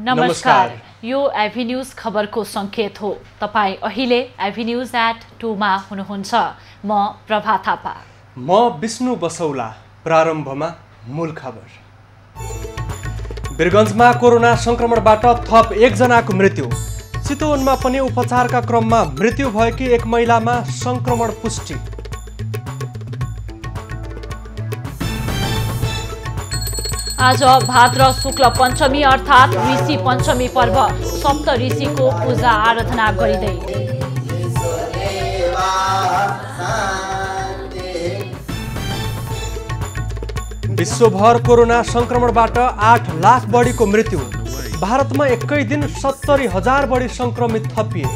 नमस्कार, यो एभी न्यूज खबरको संकेत हो। तपाई अहिले avnews@2 मा हुनुहुन्छ। म प्रभा थापा। म विष्णु बसौला। प्रारम्भमा मूल खबर। वीरगञ्जमा कोरोना संक्रमणबाट थप 1 जनाको मृत्यु। चितवनमा पनि उपचारका क्रममा मृत्यु भएकी एक महिलामा संक्रमण पुष्टि। आज भाद्र शुक्ल पञ्चमी अर्थात् ऋषि पञ्चमी पर्व सप्त ऋषिको पूजा आराधना गरिँदै। विश्वभर कोरोना संक्रमणबाट 8 लाख बढीको मृत्यु। भारतमा एकै दिन 70,000 बढी संक्रमित थपिए।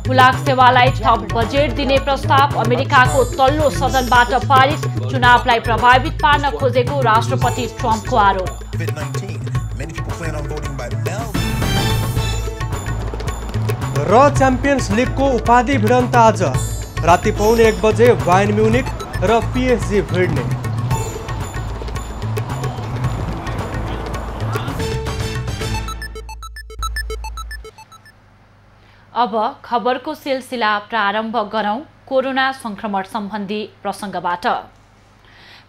हुलाक सेवालाई थप बजेट दिने प्रस्ताव अमेरिकाको तल्लो सदनबाट पारित। चुनावलाई प्रभावित पार्न खोजेको राष्ट्रपति ट्रम्पको आरोप। र च्याम्पियन्स लिगको उपाधि भिडन्त आज राति 1:15 बजे बायर्न म्युनिख र PSG भिड्ने। अब खबरको सिलसिला प्रारम्भ गरौं कोरोना संक्रमण सम्बन्धी प्रसंगबाट।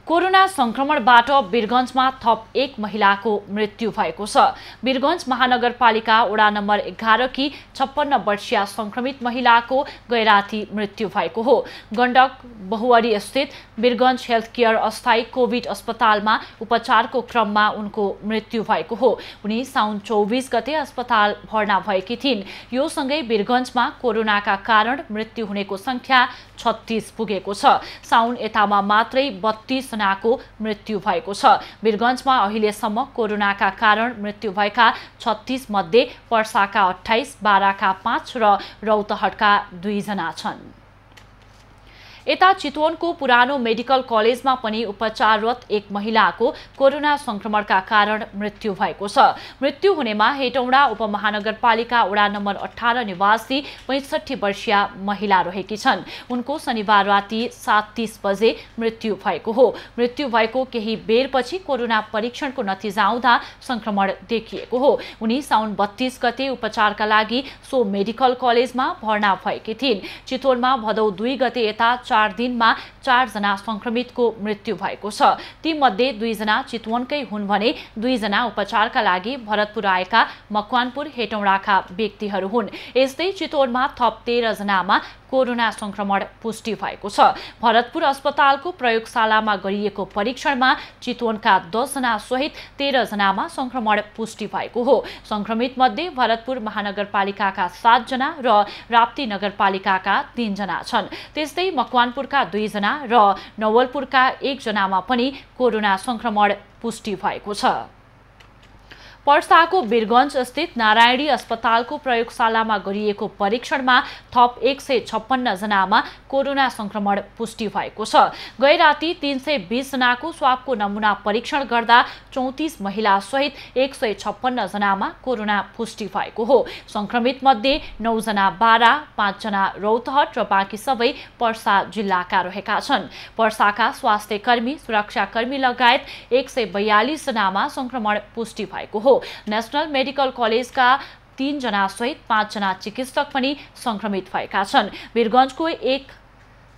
कोरोना संक्रमणबाट वीरगञ्जमा थप 1 महिलाको मृत्यु भएको छ। वीरगञ्ज महानगरपालिका वडा नम्बर 11 की 56 वर्षीय संक्रमित महिलाको गैराती मृत्यु भएको हो। गण्डक बहुवरी स्थित वीरगञ्ज हेल्थ केयर अस्थायी कोभिड अस्पतालमा उपचारको क्रममा उनको मृत्यु भएको हो। उनी साउन 24 गते अस्पताल भर्ना भएकी थिइन्। यो सँगै वीरगञ्जमा कोरोनाका कारण मृत्यु हुनेको संख्या 36 पुगेको छ। साउन यतामा मात्रै 32 जनाको मृत्यु भएको छ। वीरगञ्जमा अहिलेसम्म कोरोनाका कारण मृत्यु भएका 36 मध्ये पर्साका 28, बाराका 5 र रौतहटका 2 जना छन्। यता चितवनको पुरानो मेडिकल कलेजमा पनि उपचाररत एक महिलाको कोरोना संक्रमणका कारण मृत्यु भएको छ। मृत्यु हुनेमा हेटौडा उपमहानगरपालिका वडा नम्बर 18 निवासी 65 वर्षीय महिला रहेकी छन्। उनको शनिबार राति 7:30 बजे मृत्यु भएको हो। मृत्यु भएको केही बेरपछि कोरोना परीक्षणको नतिजा आउँदा संक्रमण देखिएको हो। उनी साउन 32 गते उपचारका लागि सो मेडिकल कलेजमा भर्ना भएकी थिइन्। चितवनमा भदौ 2 गते यता 4 दिनमा 4 जना संक्रमितको मृत्यु भएको छ। ती मध्ये 2 जना चितवनकै हुन् भने 2 जना उपचारका लागि भरतपुर आएका मकवानपुर हेटौडाका व्यक्तिहरू हुन्। यस्तै चितवनमा थप 13 जनामा कोरोना संक्रमण पुष्टि भएको छ। भरतपुर अस्पतालको प्रयोगशालामा गरिएको परीक्षणमा चितवनका 10 जना सहित 13 जनामा संक्रमण पुष्टि भएको हो। संक्रमित मध्ये भरतपुर महानगरपालिकाका 7 जना र राप्ती नगरपालिकाका 3 जना छन्। त्यस्तै मकवानपुरका 2 जना र नवलपुरका 1 जनामा पनि कोरोना संक्रमण पुष्टि भएको छ। पर्साको वीरगञ्ज स्थित नारायणी अस्पतालको प्रयोगशालामा गरिएको परीक्षणमा थप 156 जनामा कोरोना संक्रमण पुष्टि भएको छ। गै राति 320 जनाको स्वाबको नमुना परीक्षण गर्दा 34 महिला सहित 156 जनामा कोरोना पुष्टि भएको हो। संक्रमित मध्ये 9 जना बारा, 5 जना रौतहट र बाँकी सबै पर्सा जिल्लाका रहेका छन्। पर्साका स्वास्थ्य कर्मी, सुरक्षाकर्मी लगायत 142 जनामा संक्रमण पुष्टि भएको हो। नेशनल मेडिकल कलेजका 3 जना सहित 5 जना चिकित्सक पनि संक्रमित भएका छन्। वीरगञ्जको एक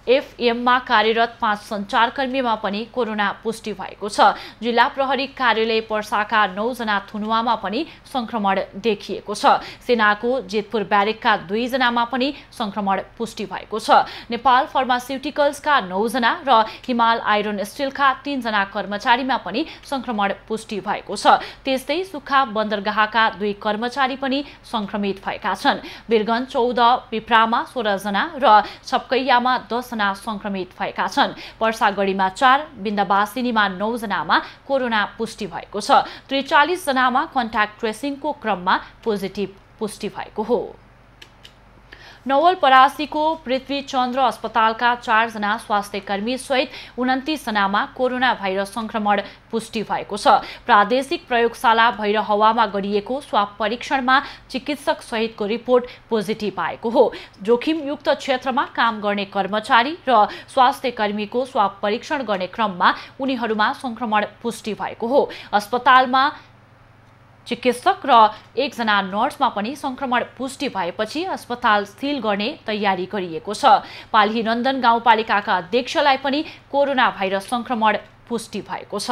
एफएममा कार्यरत 5 सञ्चारकर्मीमा पनि कोरोना पुष्टि भएको छ। जिल्ला प्रहरी कार्यालय पर्साका 9 जना थुनुवामा पनि संक्रमण देखिएको छ। सेनाको जेतपुर ब्यारेकका 2 जनामा पनि संक्रमण पुष्टि भएको छ। नेपाल फार्मास्युटिकल्सका 9 जना र हिमाल आइरन स्टिलका 3 जना कर्मचारीमा पनि संक्रमण पुष्टि भएको छ। त्यस्तै सुखा बन्दरगाहका 2 कर्मचारी पनि संक्रमित भएका छन्। वीरगञ्ज 14, पिप्रामा 16 जना र छपकैयामा 10 जना संक्रमित भएका छन्। पर्सागढीमा 4, बिन्दवासिनीमा 9 जनामा कोरोना पुष्टि भएको छ। 43 जनामा कन्ट्याक्ट ट्रेसिङको क्रममा पोजिटिभ पुष्टि भएको हो। नवलपरासीको पृथ्वीचन्द्र अस्पतालका 4 जना स्वास्थ्यकर्मी सहित 29 जनामा कोरोना भाइरस संक्रमण पुष्टि भएको छ। प्रादेशिक प्रयोगशाला भैरहवामा गरिएको स्वाब परीक्षणमा चिकित्सक सहितको रिपोर्ट पोजिटिभ आएको हो। जोखिमयुक्त क्षेत्रमा काम गर्ने कर्मचारी र स्वास्थ्यकर्मीको स्वाब परीक्षण गर्ने क्रममा उनीहरूमा संक्रमण पुष्टि भएको हो। अस्पतालमा चिकित्सक र 1 जना नर्समा पनि संक्रमण पुष्टि भएपछि अस्पताल सील गर्ने तयारी गरिएको छ। पाल्हीनन्दन गाउँपालिकाका अध्यक्षलाई पनि कोरोना भाइरस संक्रमण पुष्टि भएको छ।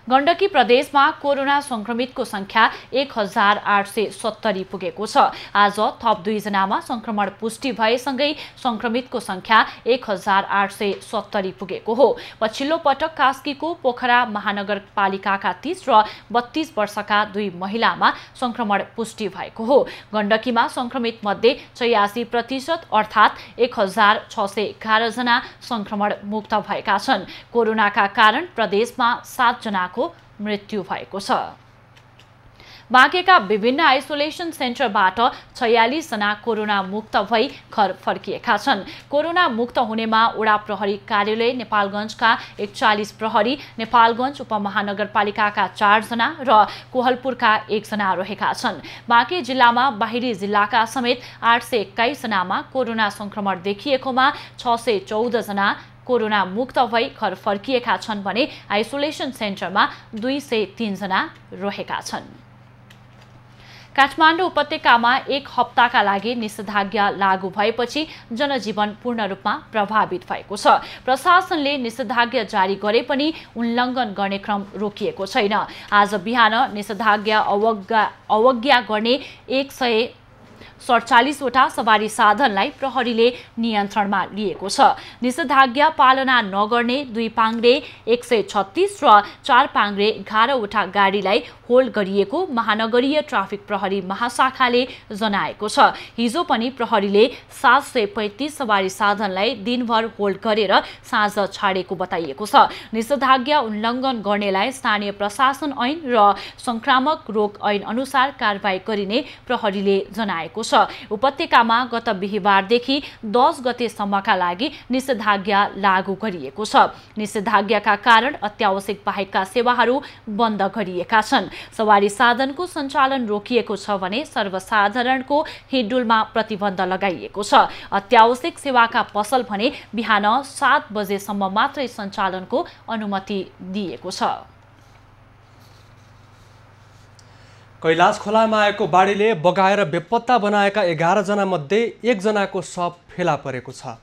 गण्डकी प्रदेशमा कोरोना संक्रमितको संख्या 1870 पुगेको छ। आज थप 2 जनामा संक्रमण पुष्टि भएसँगै संक्रमितको संख्या 1870 पुगेको हो। पछिल्लो पटक कास्कीको पोखरा महानगरपालिकाका 30 र 32 वर्षका 2 महिलामा संक्रमण पुष्टि भएको हो। गण्डकीमा संक्रमित मध्ये 86% अर्थात् 1611 जना संक्रमण मुक्त भएका छन्। कोरोनाका कारण प्रदेशमा 7 जनाको मृत्यु भएको छ। बाँकेका विभिन्न आइसोलेसन सेन्टरबाट 46 जना कोरोना मुक्त भई घर फर्किएका छन्। कोरोना मुक्त हुनेमा वडा प्रहरी कार्यालय नेपालगञ्जका 41 प्रहरी, नेपालगञ्ज उपमहानगरपालिकाका 4 जना र कोहलपुरका 1 जना रहेका छन्। बाँके जिल्लामा बाहिरी जिल्लाका समेत 821 जनामा कोरोना संक्रमण देखिएकोमा 614 जना कोरोना मुक्त भई घर फर्किएका छन् भने आइसोलेसन सेन्टरमा 203 जना रहेका छन्। काठमाडौँ उपत्यकामा 1 हप्ताका लागि निषेधाज्ञा लागू भएपछि जनजीवन पूर्ण रूपमा प्रभावित भएको छ। प्रशासनले निषेधाज्ञा जारी गरे पनि उल्लङ्घन गर्ने क्रम रोकिएको छैन। आज बिहान निषेधाज्ञा अवज्ञा गर्ने 147 वटा सवारी साधनलाई प्रहरीले नियन्त्रणमा लिएको छ। निषेधाज्ञा पालना नगर्ने 2 पाङ्ग्रे 136 र 4 पाङ्ग्रे 11 वटा गाडीलाई होल्ड गरिएको महानगरीय ट्राफिक प्रहरी महाशाखाले जनाएको छ। हिजो पनि प्रहरीले 735 सवारी साधनलाई दिनभर होल्ड गरेर साँझ छाडेको बताइएको छ। निषेधाज्ञा उल्लङ्घन गर्नेलाई स्थानीय प्रशासन ऐन र संक्रामक रोग ऐन अनुसार कारबाही गरिने प्रहरीले जनाएको छ। उपत्यकामा गत बिहीबारदेखि 10 गतेसम्मका लागि निषेधाज्ञा लागू गरिएको छ। निषेधाज्ञाका कारण अत्यावश्यक बाहेकका सेवाहरू बन्द गरिएका छन्। सवारी साधनको सञ्चालन रोकिएको छ भने सर्वसाधारणको हिँडडुलमा प्रतिबन्ध लगाइएको छ। अत्यावश्यक सेवाका पसल भने बिहान 7 बजेसम्म मात्रै सञ्चालनको अनुमति दिएको छ। कैलाश खोलामा आएको बाढीले बगाएर बेपत्ता बनाएका 11 जना मध्ये 1 जनाको शव फेला परेको छ।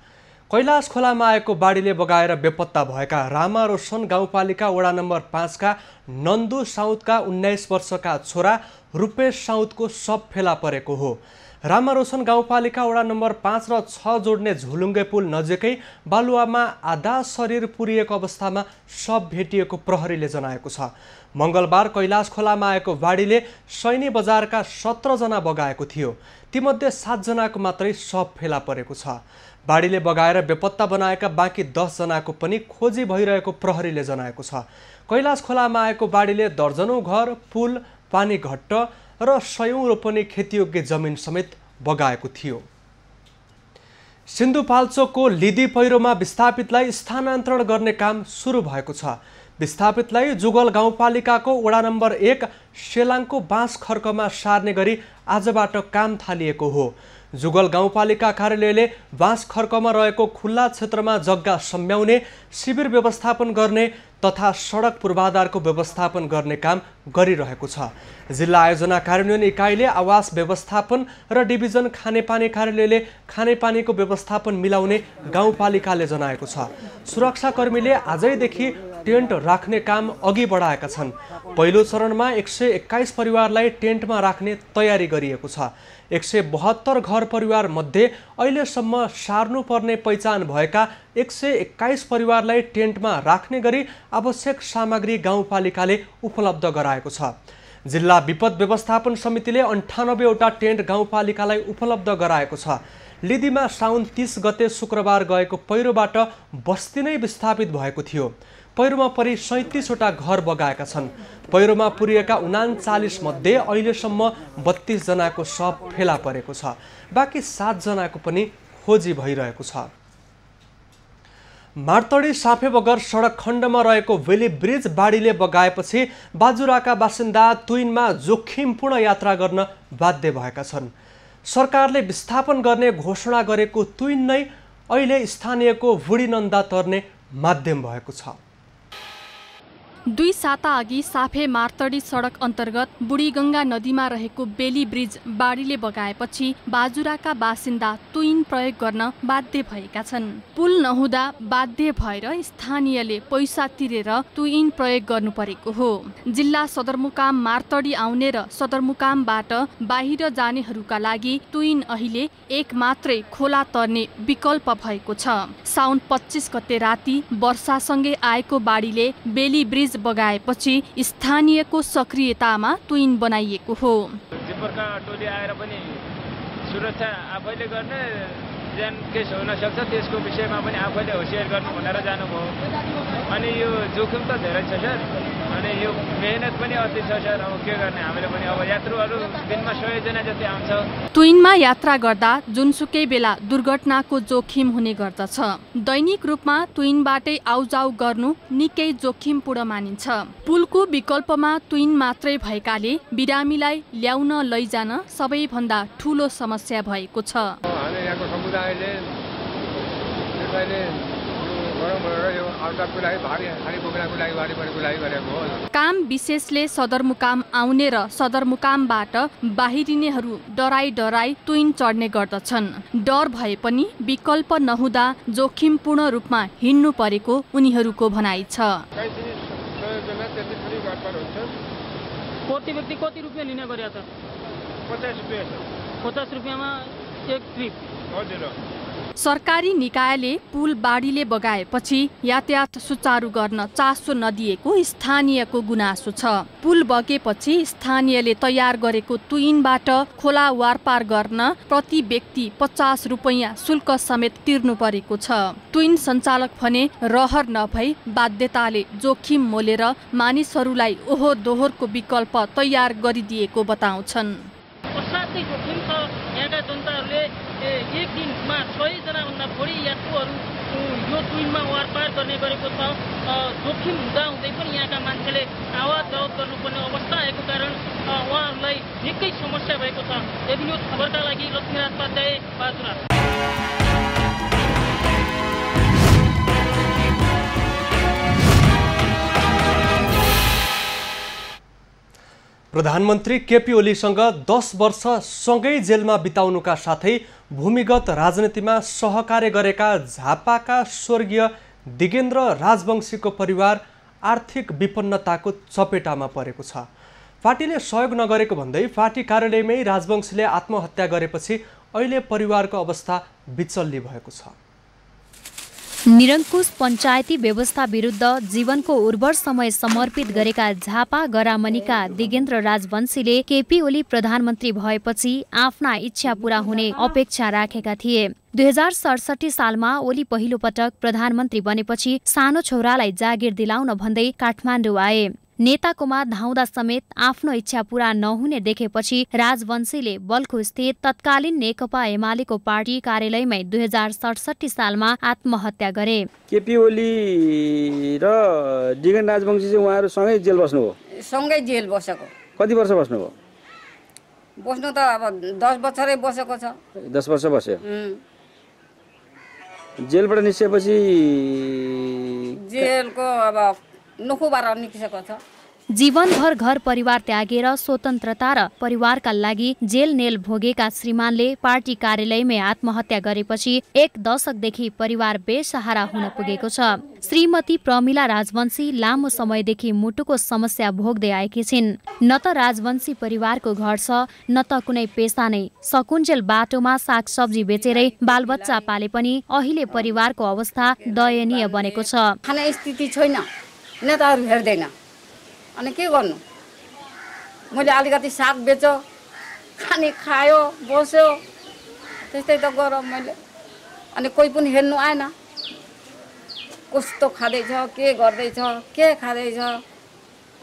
कैलाश खोलामा आएको बाढीले बगाएर बेपत्ता भएका रामा रोशन गाउँपालिका वडा नम्बर 5 का नन्दु साउदका 19 वर्षका छोरा रूपेश साउदको शव फेला परेको हो। रामा रोशन गाउँपालिका वडा नम्बर 5 र 6 जोड्ने झुलुङ्गे पुल नजिकै बालुवामा आधा शरीर पुरिएको अवस्थामा शव भेटिएको प्रहरीले जनाएको छ। मंगलबार कैलाश खोलामा आएको बाढीले सैनी बजारका 17 जना बगाएको थियो। तीमध्ये 7 जनाको मात्रै शव फेला परेको छ। बाढीले बगाएर बेपत्ता बनाएका बाँकी 10 जनाको पनि खोजी भइरहेको प्रहरीले जनाएको छ। कैलाश खोलामा आएको बाढीले दर्जनौं घर, पुल, पानी घट्ट र सयौं रोपनी खेतीयोग्य जमिन समेत बगाएको थियो। सिन्धुपाल्चोकको लिदी पहिरोमा विस्थापितलाई स्थानान्तरण गर्ने काम सुरु भएको छ। विस्थापितलाई जुगल गाउँपालिकाको वडा नम्बर 1 सेलाङको बाँस खर्कमा सार्ने गरी आजबाट काम थालिएको हो। जुगल गाउँपालिका कार्यालयले बाँस खर्कमा रहेको खुल्ला क्षेत्रमा जग्गा सम्याउने, शिविर व्यवस्थापन गर्ने तथा सडक पूर्वाधारको व्यवस्थापन गर्ने काम गरिरहेको छ। जिल्ला आयोजना कार्यान्वयन इकाइले आवास व्यवस्थापन र डिभिजन खानेपानी कार्यालयले खानेपानीको व्यवस्थापन मिलाउने गाउँपालिकाले जनाएको छ। सुरक्षाकर्मीले आजैदेखि टेन्ट राख्ने काम अघि बढाएका छन्। पहिलो चरणमा 121 परिवारलाई टेन्टमा राख्ने तयारी गरिएको छ। 172 घर परिवार मध्ये अहिलेसम्म सार्नुपर्ने पहिचान भएका 121 परिवारलाई टेन्टमा राख्ने गरी आवश्यक सामग्री गाउँपालिकाले उपलब्ध गराएको छ। जिल्ला विपद व्यवस्थापन समितिले 98 वटा टेन्ट गाउँपालिकालाई उपलब्ध गराएको छ। लिदीमा साउन 30 गते शुक्रबार गएको पहिरोबाट बस्ती नै विस्थापित भएको थियो। पहिरोमा परि 37 वटा घर बगाएका छन्। पहिरोमा पुरिएका 39 मध्ये अहिलेसम्म 32 जनाको शव फेला परेको छ। बाँकी 7 जनाको पनि खोजी भइरहेको छ। मार्तडी साफेबगर सडक खण्डमा रहेको भेली ब्रिज बाढीले बगाएपछि बाजुराका बासिन्दा तुइनमा जोखिमपूर्ण यात्रा गर्न बाध्य भएका छन्। सरकारले विस्थापन गर्ने घोषणा गरेको तुइन नै अहिले स्थानीयको भुडीनन्दा तर्ने माध्यम भएको छ। 2 साता अघि साफे मार्तडी सडक अन्तर्गत बुढीगङ्गा नदीमा रहेको बेली ब्रिज बाढीले बगाएपछि बाजुराका बासिन्दा तुइन प्रयोग गर्न बाध्य भएका छन्। पुल नहुँदा बाध्य भएर स्थानीयले पैसा तिरेर तुइन प्रयोग गर्नु परेको हो। जिल्ला सदरमुकाम मार्तडी आउने र सदरमुकामबाट बाहिर जानेहरूका लागि तुइन अहिले एक मात्रै खोला तर्ने विकल्प भएको छ। साउन 25 गते राति वर्षासँगै आएको बाढीले बेली ब्रिज बगाएपछि स्थानीयको सक्रियतामा तुइन बनाइएको हो। जिपरका टोली आएर पनि सुरक्षा आफैले गर्ने ज्यान केस हुन सक्छ त्यसको विषयमा पनि आफैले होसियार गर्नु भनेर जानुभयो। अनि यो जोखिम त धेरै छ सर, अनि यो मेहनत पनि अति छ सर। अब के गर्ने हामीले पनि, अब यात्रुहरू दिनमा 100 जना जति आउँछ। तुइनमा यात्रा गर्दा जुनसुकै बेला दुर्घटनाको जोखिम हुने गर्दछ। दैनिक रूपमा तुइनबाटै आउजाउ गर्नु निकै जोखिमपूर्ण मानिन्छ। पुलको विकल्पमा तुइन मात्रै भएकाले बिरामीलाई ल्याउन लैजान सबैभन्दा ठूलो समस्या भएको छ। काम विशेषले सदरमुकाम आउने र सदरमुकामबाट बाहिरिनेहरू डराई तुइन चढ्ने गर्दछन्। डर भए पनि विकल्प नहुँदा जोखिमपूर्ण रूपमा हिँड्नु परेको उनीहरूको भनाइ छ। कति व्यक्ति कति रुपियाँ लिने गरेका छ? 50 रुपियाँमा एक ट्रिप। सरकारी निकायले पुल बाढीले बगाएपछि यातायात सुचारू गर्न चासो नदिएको स्थानीयको गुनासो छ। पुल बगेपछि स्थानीयले तयार गरेको तुइनबाट खोला वारपार गर्न प्रति व्यक्ति 50 रुपैयाँ शुल्क समेत तिर्नु परेको छ। तुइन सञ्चालक भने रहर नभई बाध्यताले जोखिम मोलेर मानिसहरूलाई ओहोर दोहोरको विकल्प तयार गरिदिएको बताउँछन्। असाध्यै जोखिम छ। यहाँका जनताहरूले एक दिनमा 100 जनाभन्दा बढी यात्रुहरू यो तुइनमा वारपार गर्ने गरेको छ। जोखिम हुँदाहुँदै पनि यहाँका मान्छेले आवाज जावत गर्नुपर्ने अवस्था आएको कारण उहाँहरूलाई निकै समस्या भएको छ। एबी न्युज खबरका लागि लक्ष्मीराज उपाध्याय, बाजुरा। प्रधानमन्त्री केपी ओलीसँग 10 वर्ष सँगै जेलमा बिताउनुका साथै भूमिगत राजनीतिमा सहकार्य गरेका झापाका स्वर्गीय दिगेन्द्र राजवंशीको परिवार आर्थिक विपन्नताको चपेटामा परेको छ। पार्टीले सहयोग नगरेको भन्दै पार्टी कार्यालयमै राजवंशीले आत्महत्या गरेपछि अहिले परिवारको अवस्था विचल्ली भएको छ। निरङ्कुश पञ्चायती व्यवस्था विरुद्ध जीवनको उर्वर समय समर्पित गरेका झापा गरामनीका दिगेन्द्र राजवंशीले केपी ओली प्रधानमन्त्री भएपछि आफ्ना इच्छा पूरा हुने अपेक्षा राखेका थिए। 2067 सालमा ओली पहिलो पटक प्रधानमन्त्री बनेपछि सानो छोरालाई जागिर दिलाउन भन्दै काठमाडौँ आए। नेताकोमा धाउँदा समेत आफ्नो इच्छा पूरा नहुने देखेपछि राजवंशीले बल्खु स्थित तत्कालीन नेकपा एमालेको पार्टी कार्यालयमै 2067 सालमा आत्महत्या गरे। केपी ओली र दिगेन्द्र राजवंशी चाहिँ उहाँहरू सँगै जेल बस्नुभयो? सँगै जेल बसेको। कति वर्ष बस्नुभयो? बस्नु त अब 10 वर्षै बसेको छ। 10 वर्ष बस्यो। जेलबाट निस्केपछि जेलको अब नखुबार निस्केको छ। जीवनभर घर परिवार त्यागेर स्वतन्त्रता र परिवारका लागि जेल नेल भोगेका श्रीमानले पार्टी कार्यालयमै आत्महत्या गरेपछि 1 दशकदेखि परिवार बेसहारा हुन पुगेको छ। श्रीमती प्रमिला राजवंशी लामो समयदेखि मुटुको समस्या भोग्दै आएकी छिन्। न त राजवंशी परिवारको घर छ न त कुनै पेसा नै। सकुन्जेल बाटोमा सागसब्जी बेचेरै बालबच्चा पाले पनि अहिले परिवारको अवस्था दयनीय बनेको छ। खाने स्थिति छैन, नेताहरू हेर्दैन, अनि के गर्नु? मैले अलिकति साग बेच्यो, खाने खायो, बस्यो, त्यस्तै त गरौँ मैले। अनि कोही पनि हेर्नु आएन, कस्तो खाँदैछ, के गर्दैछ, के खाँदैछ,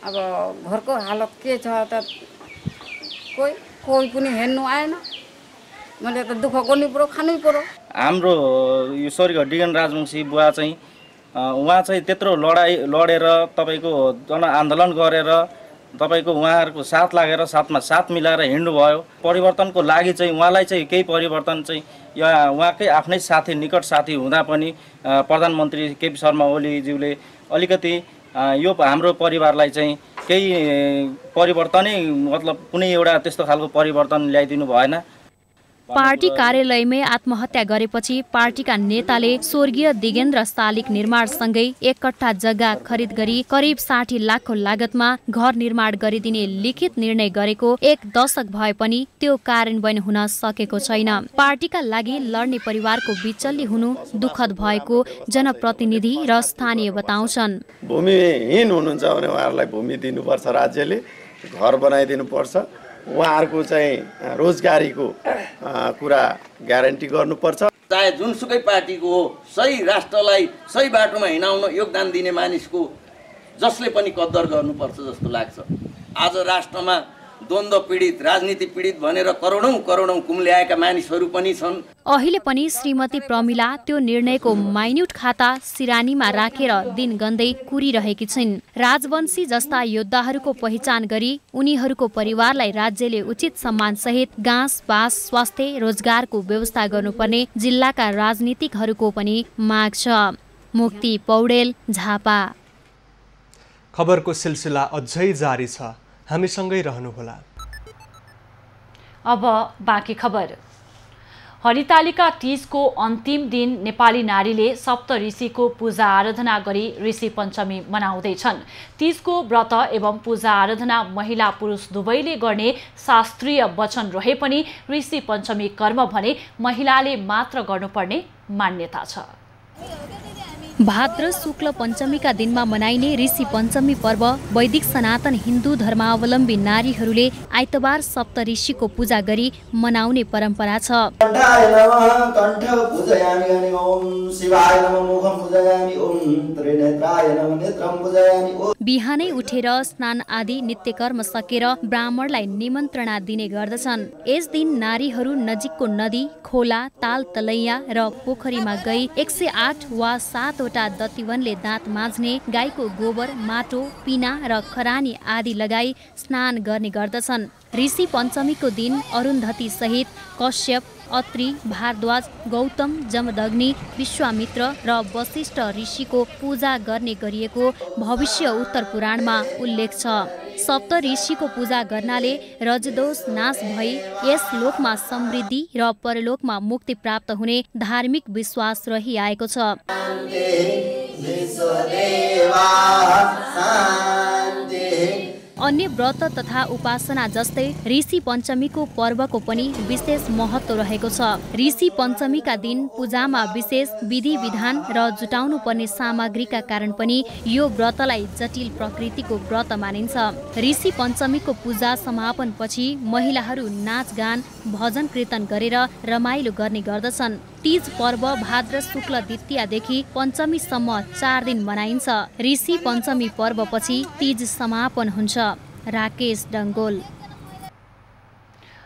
अब घरको हालत के छ त कोही पनि हेर्नु आएन। मैले त दुःख गर्नु पर्यो, खानै पर्यो। हाम्रो यो स्वर्गीय डिगन राजवंशी बुवा चाहिँ उहाँ चाहिँ त्यत्रो लडेर तपाईँको जनआन्दोलन गरेर तपाईँको उहाँहरूको साथ लागेर साथ मिलाएर हिँड्नुभयो। परिवर्तनको लागि चाहिँ उहाँलाई चाहिँ केही परिवर्तन चाहिँ या उहाँकै आफ्नै साथी निकट साथी हुँदा पनि प्रधानमन्त्री केपी शर्मा ओलीज्यूले अलिकति यो हाम्रो परिवारलाई चाहिँ केही परिवर्तनै मतलब कुनै एउटा त्यस्तो खालको परिवर्तन ल्याइदिनु भएन। पार्टी कार्यालयमै आत्महत्या गरेपछि पार्टीका नेताले स्वर्गीय दिगेन्द्र शालिग निर्माणसँगै 1 कट्ठा जग्गा खरिद गरी करिब 60 लाखको लागतमा घर निर्माण गरिदिने लिखित निर्णय गरेको 1 दशक भए पनि त्यो कार्यान्वयन हुन सकेको छैन। पार्टीका लागि लड्ने परिवारको बिचल्ली हुनु दुःखद भएको जनप्रतिनिधि र स्थानीय बताउँछन्। भूमिहीन हुनुहुन्छ भने उहाँहरूलाई भूमि दिनुपर्छ, राज्यले घर बनाइदिनुपर्छ, उहाँहरूको चाहिँ रोजगारीको कुरा ग्यारेन्टी गर्नुपर्छ। चाहे जुनसुकै पार्टीको हो, सही राष्ट्रलाई सही बाटोमा हिँडाउन योगदान दिने मानिसको जसले पनि कद्दर गर्नुपर्छ जस्तो लाग्छ। आज राष्ट्रमा द्वन्द्व पीडित, राजनीति पीडित भनेर करोडौं कुम्ल्याएका मानिसहरू पनि छन्। अहिले पनि श्रीमती प्रमिला त्यो निर्णयको माइन्युट खाता सिरानीमा राखेर दिन गन्दै कुरिरहेकी छिन्। राजवंशी जस्ता योद्धाहरूको पहिचान गरी उनीहरूको परिवारलाई राज्यले उचित सम्मान सहित घाँस बास स्वास्थ्य रोजगारको व्यवस्था गर्नुपर्ने जिल्लाका राजनीतिकहरूको पनि माग छ। मुक्ति पौडेल, झापा। खबरको सिलसिला अझै जारी छ, हामीसँगै रहनुहोला। अब बाँकी खबर। हरितालिका तीजको अन्तिम दिन नेपाली नारीले सप्तऋषिको पूजा आराधना गरी ऋषि पञ्चमी मनाउँदैछन्। तीजको व्रत एवं पूजा आराधना महिला पुरुष दुवैले गर्ने शास्त्रीय वचन रहे पनि ऋषि पञ्चमी कर्म भने महिलाले मात्र गर्नुपर्ने मान्यता छ। भाद्र शुक्ल पञ्चमीका दिनमा मनाइने ऋषि पञ्चमी पर्व वैदिक सनातन हिन्दू धर्मावलम्बी नारीहरूले आइतबार सप्तऋषिको पूजा गरी मनाउने परम्परा छ। बिहानै उठेर स्नान आदि नित्यकर्म सकेर ब्राह्मणलाई निमन्त्रणा दिने गर्दछन्। यस दिन नारीहरू नजिकको नदी, खोला, ताल तलैया र पोखरीमा गई 108 वा 7 वटा दतिवनले दाँत माझ्ने, गाईको गोबर, माटो, पिना र खरानी आदि लगाई स्नान गर्ने गर्दछन्। ऋषि पञ्चमीको दिन अरुन्धती सहित कश्यप, अत्रि, भारद्वाज, गौतम, जमदग्नि, विश्वामित्र र वशिष्ठ ऋषिको पूजा गर्ने गरिएको भविष्य उत्तर पुराणमा उल्लेख छ। सप्त ऋषिको पूजा गर्नाले रजदोष नाश भई यस लोकमा समृद्धि र परलोकमा मुक्ति प्राप्त हुने धार्मिक विश्वास रहिआएको छ। अन्य व्रत तथा उपासना जस्तै ऋषि पञ्चमीको पर्वको पनि विशेष महत्त्व रहेको छ। ऋषि पञ्चमीका दिन पूजामा विशेष विधि विधान र जुटाउनु पर्ने सामग्रीका कारण पनि यो व्रतलाई जटिल प्रकृतिको व्रत मानिन्छ। ऋषि पञ्चमीको पूजा समापनपछि महिलाहरू नाचगान भजन कीर्तन गरेर रमाइलो गर्ने गर्दछन्। तीज पर्व भाद्र शुक्ल द्वितीयादेखि पञ्चमीसम्म 4 दिन मनाइन्छ। ऋषि पञ्चमी पर्वपछि तीज समापन हुन्छ। राकेश डङ्गोल।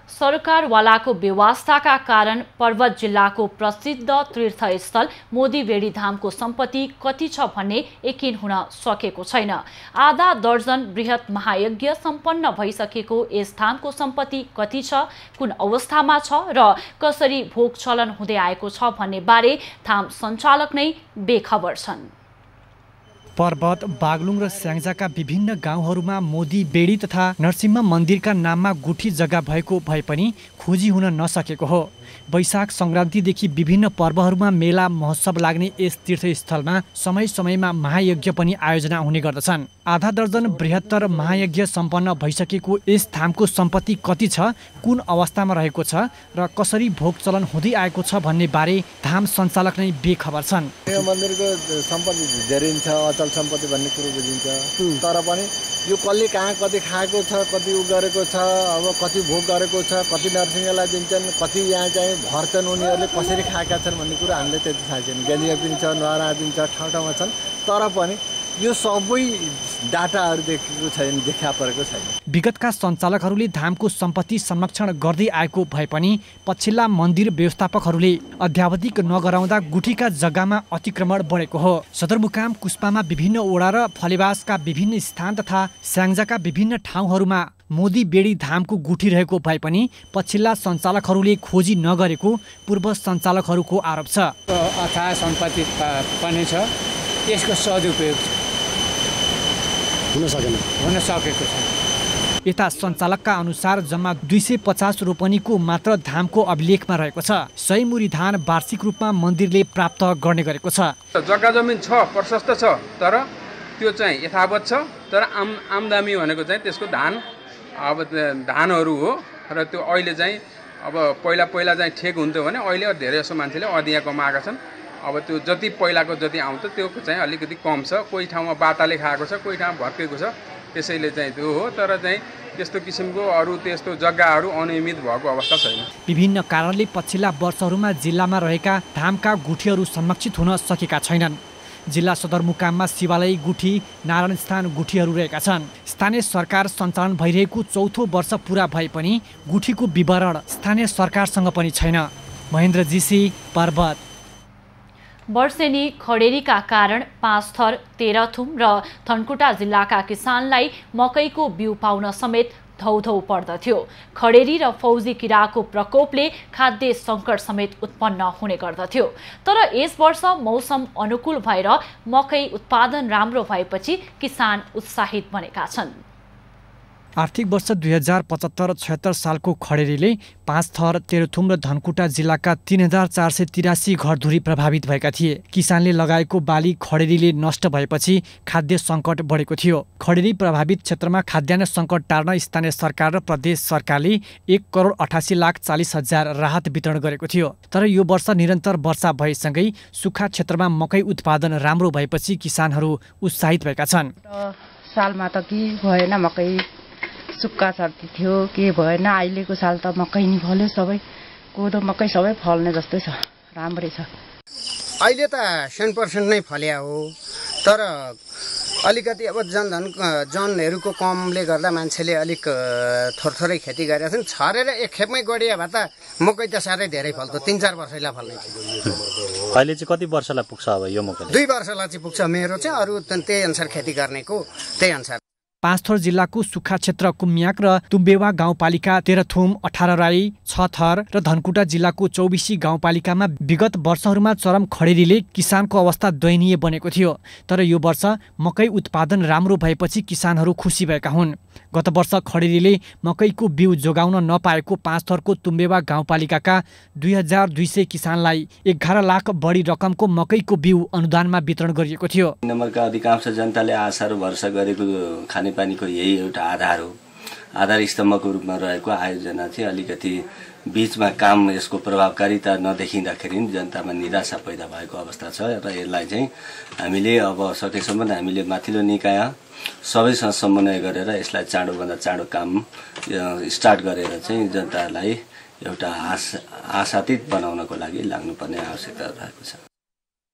सरकारवालाको व्यवस्थाका कारण पर्वत जिल्लाको प्रसिद्ध तीर्थस्थल मोदीबेडी धामको सम्पत्ति कति छ भन्ने यकिन हुन सकेको छैन। आधा दर्जन बृहत महायज्ञ सम्पन्न भइसकेको यस धामको सम्पत्ति कति छ, कुन अवस्थामा छ र कसरी भोग चलन हुँदै आएको छ भन्ने बारे धाम सञ्चालक नै बेखबर छन्। पर्वत, बागलुङ र स्याङ्जाका विभिन्न गाउँहरूमा मोदी बेडी तथा नरसिंह मन्दिरका नाममा गुठी जग्गा भएको भए पनि खोजी हुन नसकेको हो। वैशाख सङ्क्रान्तिदेखि विभिन्न पर्वहरूमा मेला महोत्सव लाग्ने यस तीर्थस्थलमा समय समयमा महायज्ञ पनि आयोजना हुने गर्दछन्। आधा दर्जन बृहत्तर महायज्ञ सम्पन्न भइसकेको यस धामको सम्पत्ति कति छ, कुन अवस्थामा रहेको छ र कसरी भोग चलन हुँदै आएको छ भन्ने बारे धाम सञ्चालक नै बेखबर छन्। यो मन्दिरको सम्पत्ति धेरै छ, अचल सम्पत्ति भन्ने कुरो बुझिन्छ, तर पनि यो कसले कहाँ कति खाएको छ, कति उ गरेको छ, अब कति भोग गरेको छ, कति नरसिंहलाई दिन्छन्, कति यहाँ चाहिँ भर्छन्, उनीहरूले कसरी खाएका छन् भन्ने कुरो हामीले त्यति थाहा छैन। गेलिया पनि छ, नहरा पनि छ, ठाउँ ठाउँमा छन्, तर पनि यो सबै डाटाहरू देखेको छैन, देखा परेको छैन। विगतका सञ्चालकहरूले धामको सम्पत्ति संरक्षण गर्दै आएको भए पनि पछिल्ला मन्दिर व्यवस्थापकहरूले अध्यावधिक नगराउँदा गुठीका जग्गामा अतिक्रमण बढेको हो। सदरमुकाम कुस्पामा विभिन्न ओडा र फलेवासका विभिन्न स्थान तथा स्याङ्जाका विभिन्न ठाउँहरूमा मोदी बेडी धामको गुठी रहेको भए पनि पछिल्ला सञ्चालकहरूले खोजी नगरेको पूर्व सञ्चालकहरूको आरोप छ। अथाह सम्पत्ति पनि छ, यसको सदुपयोग हुन सकेको छ। यता सञ्चालकका अनुसार जम्मा 250 रोपनीको मात्र धामको अभिलेखमा रहेको छ। 100 मुरी धान वार्षिक रूपमा मन्दिरले प्राप्त गर्ने गरेको छ। जग्गा जमिन छ, प्रशस्त छ, तर त्यो चाहिँ यथावत छ, तर आमदामी भनेको चाहिँ त्यसको धानहरू हो र त्यो अहिले चाहिँ अब पहिला चाहिँ ठेक हुन्थ्यो भने अहिले धेरै जसो मान्छेले अधिया कमाएका छन्। अब त्यो जति पहिलाको जति आउँथ्यो त्यो चाहिँ अलिकति कम छ, कोही ठाउँमा बाटाले खाएको छ, कोही ठाउँमा भत्केको छ, त्यसैले चाहिँ त्यो हो। तर चाहिँ त्यस्तो किसिमको अरू त्यस्तो जग्गाहरू अनियमित भएको अवस्था छैन। विभिन्न कारणले पछिल्ला वर्षहरूमा जिल्लामा रहेका धामका गुठीहरू संरक्षित हुन सकेका छैनन्। जिल्ला सदरमुकाममा शिवालय गुठी, नारायण स्थान गुठीहरू रहेका छन्। स्थानीय सरकार सञ्चालन भइरहेको 4थो वर्ष पुरा भए पनि गुठीको विवरण स्थानीय सरकारसँग पनि छैन। महेन्द्र जीसी, पर्वत। वर्षेनी खडेरीका कारण पाँचथर, तेह्रथुम र धनकुटा जिल्लाका किसानलाई मकैको बिउ पाउन समेत धौधौ पर्दथ्यो। खडेरी र फौजी किराको प्रकोपले खाद्य सङ्कट समेत उत्पन्न हुने गर्दथ्यो। तर यस वर्ष मौसम अनुकूल भएर मकै उत्पादन राम्रो भएपछि किसान उत्साहित बनेका छन्। आर्थिक वर्ष 2075-76 सालको खडेरीले पाँचथर, तेह्रथुम र धनकुटा जिल्लाका 3483 घरधुरी प्रभावित भएका थिए। किसानले लगाएको बाली खडेरीले नष्ट भएपछि खाद्य सङ्कट बढेको थियो। खडेरी प्रभावित क्षेत्रमा खाद्यान्न सङ्कट टार्न स्थानीय सरकार र प्रदेश सरकारले 1,88,40,000 राहत वितरण गरेको थियो। तर यो वर्ष निरन्तर वर्षा भएसँगै सुक्खा क्षेत्रमा मकै उत्पादन राम्रो भएपछि किसानहरू उत्साहित भएका छन्। सालमा त के भएन, मकै सुक्खा सर्ती थियो, के भएन। अहिलेको साल त मकै नि फल्यो, सबै कोदो मकै सबै फल्ने जस्तै छ, राम्रै छ। अहिले त 100% नै फल्या हो, तर अलिकति अब जनहरूको कमले गर्दा मान्छेले अलिक थोरै खेती गरेका छन्। छरेर एक खेपमै गरियो भए त मकै त साह्रै धेरै फल्थ्यो, 3-4 वर्षलाई फल्ने थियो। अहिले चाहिँ कति वर्षलाई पुग्छ अब यो मकै? 2 वर्षलाई चाहिँ पुग्छ मेरो चाहिँ, अरू त्यही अनुसार खेती गर्नेको त्यही अनुसार। पाँचथर जिल्लाको सुक्खा क्षेत्र कुम्याक र तुम्बेवा गाउँपालिका, तेह्रथुम, 18 राई, 6 थर र धनकुटा जिल्लाको 24 गाउँपालिकामा विगत वर्षहरूमा चरम खडेरीले किसानको अवस्था दयनीय बनेको थियो। तर यो वर्ष मकै उत्पादन राम्रो भएपछि किसानहरू खुसी भएका हुन्। गत वर्ष खडेरीले मकैको बिउ जोगाउन नपाएको पाँचथरको तुम्बेवा गाउँपालिकाका 2200 किसानलाई 11 लाख बढी रकमको मकैको बिउ अनुदानमा वितरण गरिएको थियो। नम्बरका अधिकांश जनताले आशाहरू भरोसा गरेको खानेपानीको यही एउटा आधार हो, आधार स्तम्भको रूपमा रहेको आयोजना चाहिँ अलिकति बीचमा काम यसको प्रभावकारिता नदेखिँदाखेरि जनतामा निराशा पैदा भएको अवस्था छ र यसलाई चाहिँ हामीले अब सकेसम्म हामीले माथिल्लो निकाय सबैसँग समन्वय गरेर यसलाई चाँडोभन्दा चाँडो काम स्टार्ट गरेर चाहिँ जनतालाई एउटा आशातीत बनाउनको लागि लाग्नुपर्ने आवश्यकता रहेको छ।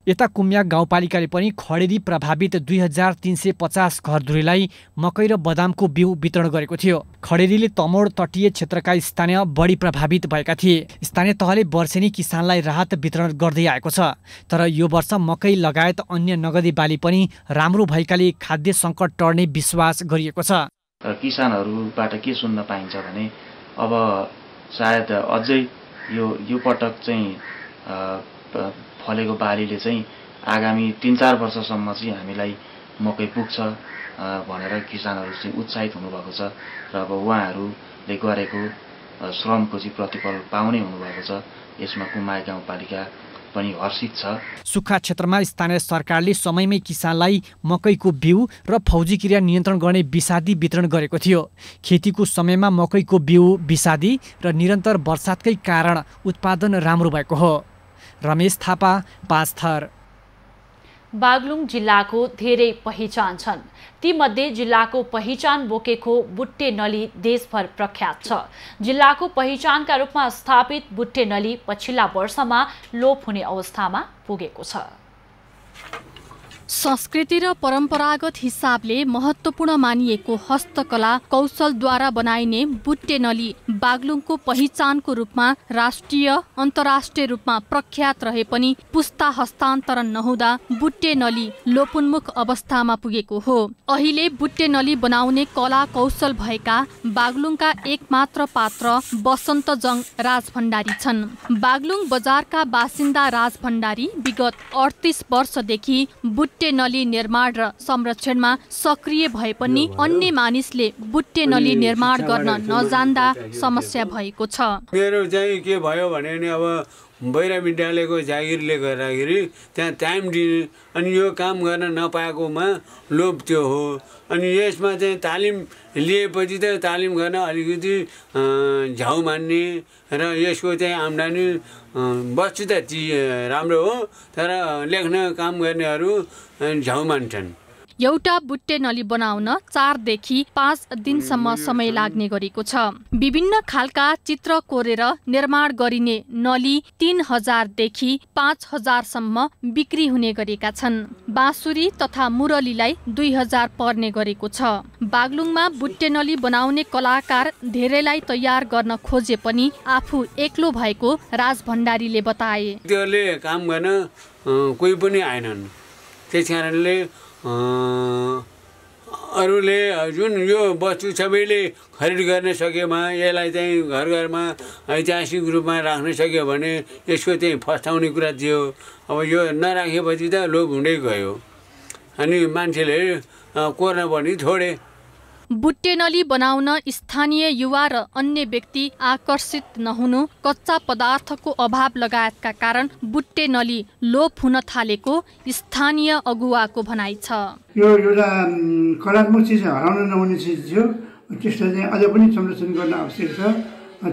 यता कुम्याक गाउँपालिकाले पनि खडेरी प्रभावित 2350 घरधुरीलाई मकै र बदामको बिउ वितरण गरेको थियो। खडेरीले तमोड तटीय क्षेत्रका स्थानीय बढी प्रभावित भएका थिए। स्थानीय तहले वर्षेनी किसानलाई राहत वितरण गर्दै आएको छ। तर यो वर्ष मकै लगायत अन्य नगदी बाली पनि राम्रो भएकाले खाद्य सङ्कट टर्ने विश्वास गरिएको छ। किसानहरूबाट के सुन्न पाइन्छ भने अब सायद अझै यो पटक चाहिँ फलेको बालीले चाहिँ आगामी 3-4 वर्षसम्म चाहिँ हामीलाई मकै पुग्छ भनेर किसानहरू चाहिँ उत्साहित हुनुभएको छ र अब उहाँहरूले गरेको श्रमको चाहिँ प्रतिफल पाउने हुनुभएको छ। यसमा कुम्याक गाउँपालिका, पनि हर्षित छ। सुक्खा क्षेत्रमा स्थानीय सरकारले समयमै किसानलाई मकैको बिउ र फौजी क्रिया नियन्त्रण गर्ने विषादी वितरण गरेको थियो। खेतीको समयमा मकैको बिउ विषादी र निरन्तर वर्षातकै कारण उत्पादन राम्रो भएको हो। रमेश थापा, पाँचथर। बागलुङ जिल्लाको धेरै पहिचान छन्। तीमध्ये जिल्लाको पहिचान बोकेको बुट्टे नली देशभर प्रख्यात छ। जिल्लाको पहिचानका रूपमा स्थापित बुट्टे नली पछिल्ला वर्षमा लोप हुने अवस्थामा पुगेको छ। संस्कृति र परम्परागत हिसाबले महत्त्वपूर्ण मानिएको हस्तकला कौशलद्वारा बनाइने बुट्टे नली बागलुङको पहिचानको रूपमा राष्ट्रिय अन्तर्राष्ट्रिय रूपमा प्रख्यात रहे पनि पुस्ता हस्तान्तरण नहुँदा बुट्टे नली लोपोन्मुख अवस्थामा पुगेको हो। अहिले बुट्टे नली बनाउने कला कौशल भएका बागलुङका एकमात्र पात्र बसन्त जङ राजभण्डारी छन्। बागलुङ बजारका बासिन्दा राजभण्डारी विगत 38 वर्षदेखि बुट्टे नली निर्माण र संरक्षणमा सक्रिय भए पनि अन्य मानिसले बुट्टे नली निर्माण गर्न नजान्दा समस्या भएको छ। मेरो चाहिँ के भयो भने नि अब बैरा विद्यालयको जागिरले गर्दाखेरि त्यहाँ टाइम दिने अनि यो काम गर्न नपाएकोमा लोभ त्यो हो। अनि यसमा चाहिँ तालिम लिएपछि त तालिम गर्न अलिकति झाउ मान्ने र यसको चाहिँ आम्दानी वस्तु त राम्रो हो, तर लेख्न काम गर्नेहरू झाउ मान्छन्। एउटा बुट्टे नली बनाउन 4 देखि 5 दिनसम्म समय लाग्ने गरेको छ। विभिन्न खालका चित्र कोरेर निर्माण गरिने नली 3000 देखि 5000 सम्म बिक्री हुने गरेका छन्। बाँसुरी तथा मुरलीलाई 2000 पर्ने गरेको छ। बागलुङमा बुट्टे नली बनाउने कलाकार धेरैलाई तयार गर्न खोजे पनि आफू एक्लो भएको राजभण्डारीले बताए। त्यसले काम गर्न कोही पनि आएनन्। त्यसकारणले अरूले जुन यो वस्तु सबैले खरिद गर्न सकेमा यसलाई चाहिँ घर घरमा ऐतिहासिक रूपमा राख्न सक्यो भने यसको चाहिँ फस्टाउने कुरा थियो। अब यो नराखेपछि त लोभ हुँदै गयो अनि मान्छेले कोर्न पनि छोडे। बुट्टे नली बनाउन स्थानीय युवा र अन्य व्यक्ति आकर्षित नहुनु, कच्चा पदार्थको अभाव लगायतका कारण बुट्टे नली लोप हुन थालेको स्थानीय अगुवाको भनाइ छ। यो एउटा कलात्मक चिज हराउन नहुने चिज थियो, त्यसलाई चाहिँ अझ पनि संरक्षण गर्न आवश्यक छ।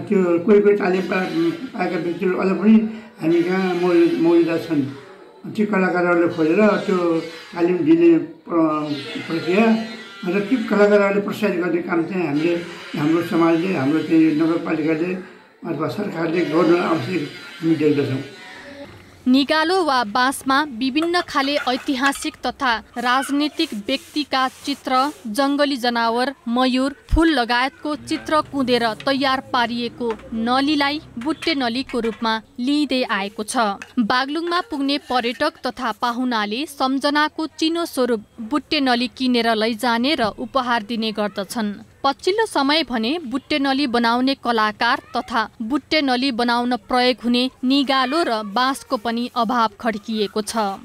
त्यो कोही कोही तालिम पाएका व्यक्तिहरू अझ पनि हामी कहाँ मौजूदा छन्। त्यो कलाकारहरूले खोजेर त्यो तालिम दिने प्रक्रिया र ती कलाकारहरूले प्रोत्साहित गर्ने काम चाहिँ हामीले हाम्रो समाजले हाम्रो चाहिँ नगरपालिकाले अथवा सरकारले गर्नु आवश्यक हामी देख्दछौँ। निगालो वा बाँसमा विभिन्न खाले ऐतिहासिक तथा राजनीतिक व्यक्तिका चित्र, जङ्गली जनावर, मयूर, फूल लगायतको चित्र कुँदेर तयार पारिएको नलीलाई बुट्टे नलीको रूपमा लिइँदै आएको छ। बागलुङमा पुग्ने पर्यटक तथा पाहुनाले सम्झनाको चिनो स्वरूप बुट्टे नली किनेर लैजाने र उपहार दिने गर्दछन्। पछिल्लो समय भने बुट्टे नली बनाउने कलाकार तथा बुट्टे नली बनाउन प्रयोग हुने निगालो र बाँसको पनि अभाव खड्किएको छ।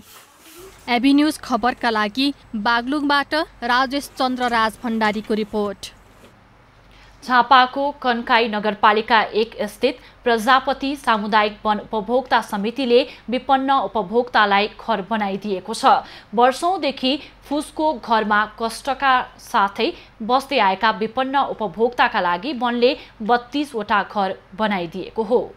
एबी न्यूज खबरका लागि बागलुङबाट राजेश चन्द्र राजभण्डारीको रिपोर्ट। झापाको कन्काई नगरपालिका 1 स्थित प्रजापति सामुदायिक वन उपभोक्ता समितिले विपन्न उपभोक्तालाई घर बनाइदिएको छ। वर्षौंदेखि फुसको घरमा कष्टका साथै बस्दै आएका विपन्न उपभोक्ताका लागि वनले 32 वटा घर बनाइदिएको हो।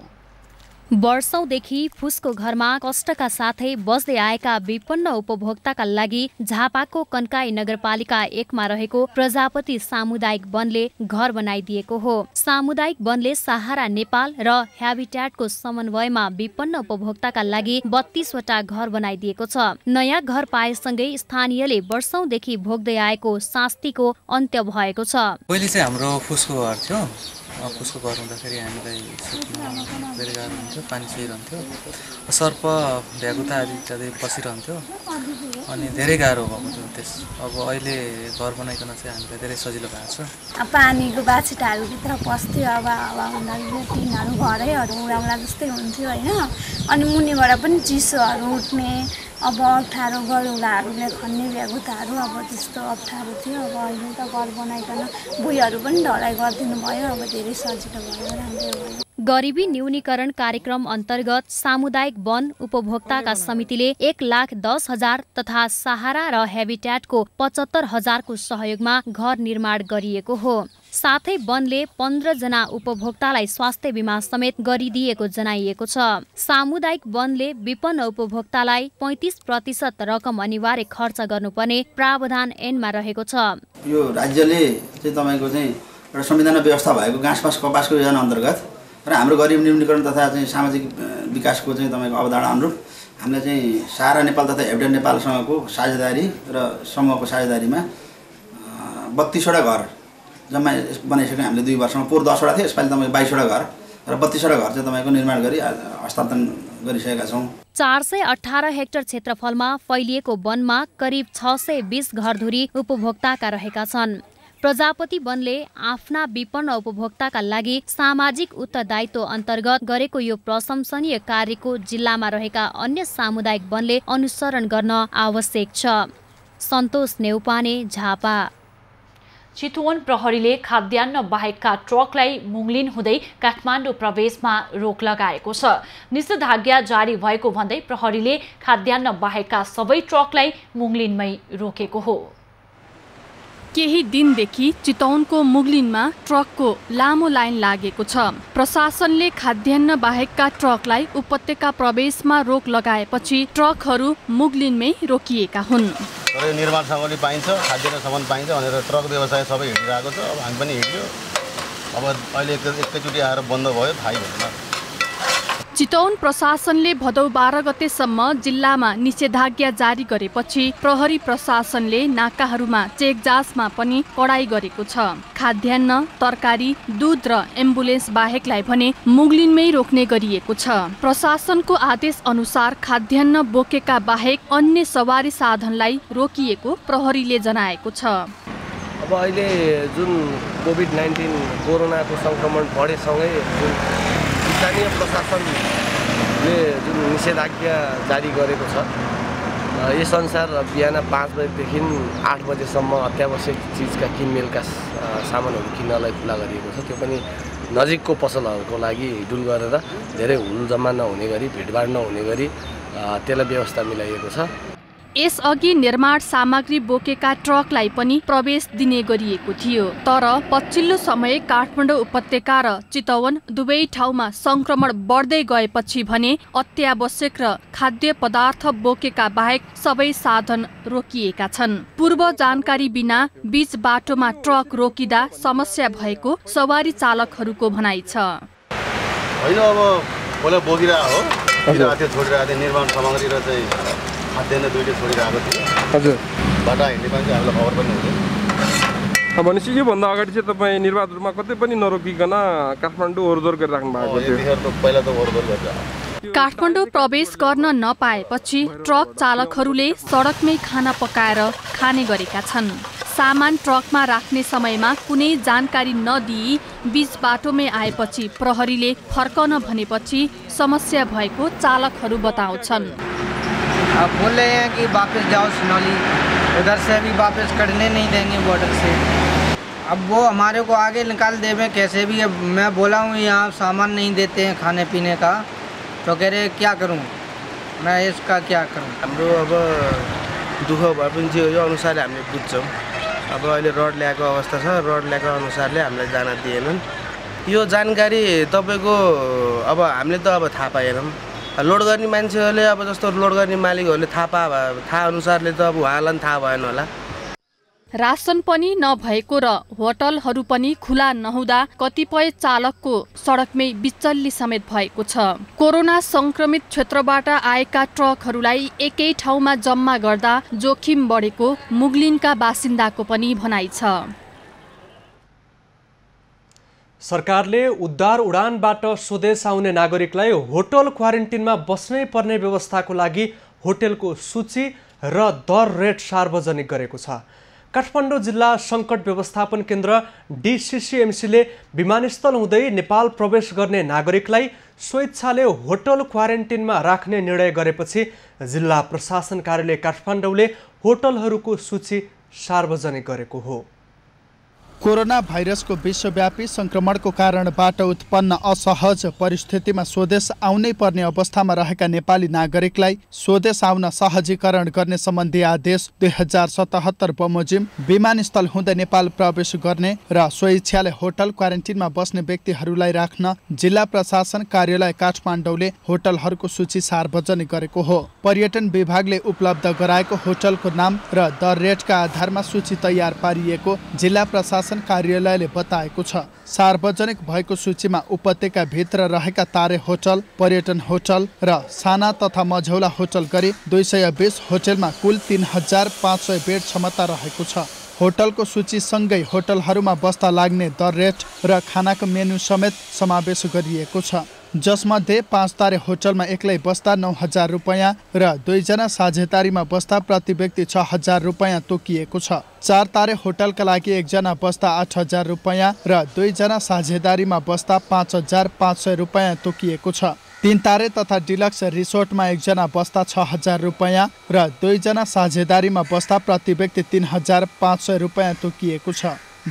वर्षौंदेखि फुसको घरमा कष्टका साथै बस्दै आएका विपन्न उपभोक्ताका लागि झापाको कन्काई नगरपालिका 1 मा रहेको प्रजापति सामुदायिक वनले घर बनाइदिएको हो। सामुदायिक वनले सहारा नेपाल र ह्याबिट्याटको समन्वयमा विपन्न उपभोक्ताका लागि 32 वटा घर बनाइदिएको छ। नयाँ घर पाएसँगै स्थानीयले वर्षौंदेखि भोग्दै आएको शास्तिको अन्त्य भएको छ। पहिले चाहिँ हाम्रो फुसको घर थियो। फुसको घर हुँदाखेरि हामीलाई सुत्न धेरै गाह्रो हुन्थ्यो, पानी छिरहन्थ्यो, सर्प भ्यागुता आदि इत्यादि पसिरहन्थ्यो अनि धेरै गाह्रो भएको थियो त्यस। अब अहिले घर बनाइकन चाहिँ हामीलाई धेरै सजिलो भएको छ। पानीको बाछिटाहरू भित्र पस्थ्यो, अब हावा हुँदाखेरि टिनहरू घरैहरू उडाउला जस्तै हुन्थ्यो होइन। अनि मुनिबाट पनि चिसोहरू उठ्ने अब अप्ठ्यारो गरुलाहरूले खन्ने भ्यागुताहरू अब त्यस्तो अप्ठ्यारो थियो। अब अहिले त घर बनाइकन बुइहरू पनि ढलाइ गरिदिनु भयो। अब धेरै सजिलो भयो, राम्रो भयो। गरिबी न्यूनीकरण कार्यक्रम अन्तर्गत सामुदायिक वन उपभोक्ताका समितिले 1,10,000 तथा सहारा र हेबिट्याटको 75,000 को सहयोगमा घर निर्माण गरिएको हो। साथै वनले 15 जना उपभोक्तालाई स्वास्थ्य बीमा समेत गरिदिएको जनाइएको छ। सामुदायिक वनले विपन्न उपभोक्तालाई 35% रकम अनिवार्य खर्च गर्नुपर्ने प्रावधान ऐनमा रहेको छ। यो राज्यले चाहिँ तपाईको चाहिँ एउटा संविधानमा व्यवस्था भएको घाँसपास कपासको योजना अन्तर्गत र हाम्रो गरिब न्यूनीकरण तथा चाहिँ सामाजिक विकासको चाहिँ तपाईँको अवधारणा अनुरूप हामीले चाहिँ सहारा नेपाल तथा हेबिटेट नेपालसँगको साझेदारी र समूहको साझेदारीमा 32वटा घर जम्मा बनाइसक्यौँ हामीले 2 वर्षमा। पूर्व 10वटा थियो, यसपालि तपाईँको 22वटा घर र 32वटा घर चाहिँ तपाईँको निर्माण गरी हस्तान्तरण गरिसकेका छौँ। 418 हेक्टर क्षेत्रफलमा फैलिएको वनमा करिब 620 घरधुरी उपभोक्ताका रहेका छन्। प्रजापति वनले आफ्ना विपन्न उपभोक्ताका लागि सामाजिक उत्तरदायित्व अन्तर्गत गरेको यो प्रशंसनीय कार्यको जिल्लामा रहेका अन्य सामुदायिक वनले अनुसरण गर्न आवश्यक छ। सन्तोष नेउपाने, झापा। चितवन प्रहरीले खाद्यान्न बाहेकका ट्रकलाई मुङ्लिन हुँदै काठमाडौँ प्रवेशमा रोक लगाएको छ। निषेधाज्ञा जारी भएको भन्दै प्रहरीले खाद्यान्न बाहेकका सबै ट्रकलाई मुङ्लिनमै रोकेको हो। केही दिनदेखि चितवनको मुगलिनमा ट्रकको लामो लाइन लागेको छ। प्रशासनले खाद्यान्न बाहेकका ट्रकलाई उपत्यका प्रवेशमा रोक लगाएपछि ट्रकहरू मुगलिनमै रोकिएका हुन्। निर्माण सामग्री पाइन्छ, खाद्यान्न सामान पाइन्छ भनेर ट्रक व्यवसाय सबै हिँडिरहेको छ। अब हामी पनि हिँड्यो। अब अहिले एकैचोटि आएर बन्द भयो, थाहै भएन। चितवन प्रशासनले भदौ 12 गतेसम्म जिल्लामा निषेधाज्ञा जारी गरेपछि प्रहरी प्रशासनले नाकाहरूमा चेकजाँचमा पनि कडाई गरेको छ। खाद्यान्न, तरकारी, दूध र एम्बुलेन्स बाहेकलाई भने मुगलिनमै रोक्ने गरिएको छ। प्रशासनको आदेश अनुसार खाद्यान्न बोकेका बाहेक अन्य सवारी साधनलाई रोकिएको प्रहरीले जनाएको छ। अब अहिले जुन कोभिड-19 कोरोनाको संक्रमण बढेसँगै जुन स्थानीय प्रशासनले जुन निषेधाज्ञा जारी गरेको छ, यसअनुसार बिहान 5 बजेदेखि 8 बजेसम्म अत्यावश्यक चिजका किनमेलका सामानहरू किन्नलाई खुला गरिएको छ। त्यो पनि नजिकको पसलहरूको लागि हिडुल गरेर धेरै हुलजम्मा नहुने गरी, भिडभाड नहुने गरी त्यसलाई व्यवस्था मिलाइएको छ। यसअघि निर्माण सामग्री बोकेका ट्रकलाई पनि प्रवेश दिने गरिएको थियो। तर पछिल्लो समय काठमाडौँ उपत्यका र चितवन दुवै ठाउँमा संक्रमण बढ्दै गएपछि भने अत्यावश्यक र खाद्य पदार्थ बोकेका बाहेक सबै साधन रोकिएका छन्। पूर्व जानकारी बिना बीच बाटोमा ट्रक रोकिँदा समस्या भएको सवारी चालकहरूको भनाइ छ। होइन, अब पहिला बोकिरहेको हो, छोडिरहेको थियो निर्माण सामग्री र चाहिँ खाद्यान्न दुईटै छोडिरहेको थियो। हजुर, बाटा हिँड्ने मान्छे हामीलाई खबर पनि हुँदैन। भनेपछि योभन्दा अगाडि चाहिँ तपाईँ निर्वाचनमा कतै पनि नरोकिकन काठमाडौँ ओहोरदोहोर गरिराख्नु भएको थियो? पहिला त ओहोरदोहोर गरिरहेको। काठमाडौँ प्रवेश गर्न नपाएपछि ट्रक चालकहरूले सडकमै खाना पकाएर खाने गरेका छन्। सामान ट्रकमा राख्ने समयमा कुनै जानकारी नदिई बीच बाटोमै आएपछि प्रहरीले फर्कन भनेपछि समस्या भएको चालकहरू बताउँछन्। अब बोल रहे हैं कि वापस जाओ सुनौली, उधर से अभी वापस करने नहीं देंगे बॉर्डर से। अब वो हमारे को आगे निकाल देवे कैसे भी। मैं बोला हूँ यहाँ सामान नहीं देते हैं खाने पीने का, तो कह रहे क्या करूँ मैं, इसका क्या करूँ। हाम्रो अब दुःख भए पनि चाहिँ यो अनुसारले हामीले बुझ्छौँ। अब अहिले रड ल्याएको अवस्था छ, रड ल्याएको अनुसारले हामीलाई जान दिएनन्। यो जानकारी तपाईँको अब हामीले त अब थाहा पाएनौँ। लोड गर्ने मान्छेहरूले अब जस्तो लोड गर्ने मालिकहरूले थाहा अनुसारले त अब उहाँलाई पनि थाहा भएन होला। रासन पनि नभएको र होटलहरू पनि खुला नहुँदा कतिपय चालकको सडकमै बिचल्ली समेत भएको छ। कोरोना संक्रमित क्षेत्रबाट आएका ट्रकहरूलाई एकै ठाउँमा जम्मा गर्दा जोखिम बढेको मुगलिनका बासिन्दाको पनि भनाइ छ। सरकारले उद्धार उडानबाट स्वदेश आउने नागरिकलाई होटल क्वारेन्टिनमा बस्नै पर्ने व्यवस्थाको लागि होटलको सूची र दर रेट सार्वजनिक गरेको छ। काठमाडौँ जिल्ला सङ्कट व्यवस्थापन केन्द्र DCCMCले विमानस्थल हुँदै नेपाल प्रवेश गर्ने नागरिकलाई स्वेच्छाले होटल क्वारेन्टिनमा राख्ने निर्णय गरेपछि जिल्ला प्रशासन कार्यालय काठमाडौँले होटलहरूको सूची सार्वजनिक गरेको हो। कोरोना भाइरसको विश्वव्यापी संक्रमणको कारणबाट उत्पन्न असहज परिस्थितिमा स्वदेश आउनै पर्ने अवस्थामा रहेका नेपाली नागरिकलाई स्वदेश आउन सहजीकरण गर्ने सम्बन्धी आदेश 2077 बमोजिम विमानस्थल हुँदै नेपाल प्रवेश गर्ने र स्वेच्छाले होटल क्वारेन्टिनमा बस्ने व्यक्तिहरूलाई राख्न जिल्ला प्रशासन कार्यालय काठमाडौँले होटलहरूको सूची सार्वजनिक गरेको हो। पर्यटन विभागले उपलब्ध गराएको होटलको नाम र दर रेटका आधारमा सूची तयार पारिएको जिल्ला प्रशासन कार्यालयले बताएको छ। सार्वजनिक भएको सूचीमा उपत्यका भित्र रहेका तारे होटल, पर्यटन होटल र साना तथा मझौला होटल गरी 220 होटलमा कुल 3500 बेड क्षमता रहेको छ। होटलको सूची सँगै होटलहरूमा बस्दा लाग्ने दर रेट र खानाको मेन्यू समेत समावेश गरिएको छ, जसमध्ये 5 तारे होटलमा एक्लै बस्दा 9000 रुपैयाँ र 2 जना साझेदारीमा बस्दा प्रति व्यक्ति 6000 रुपैयाँ तोकिएको छ। 4 तारे होटलका लागि 1 जना बस्दा 8000 रुपैयाँ र 2 जना साझेदारीमा बस्दा 5500 रुपैयाँ तोकिएको छ। 3 तारे तथा डिलक्स रिसोर्टमा 1 जना बस्दा 6000 रुपैयाँ र 2 जना साझेदारीमा बस्दा प्रति व्यक्ति 3500 रुपैयाँ तोकिएको छ।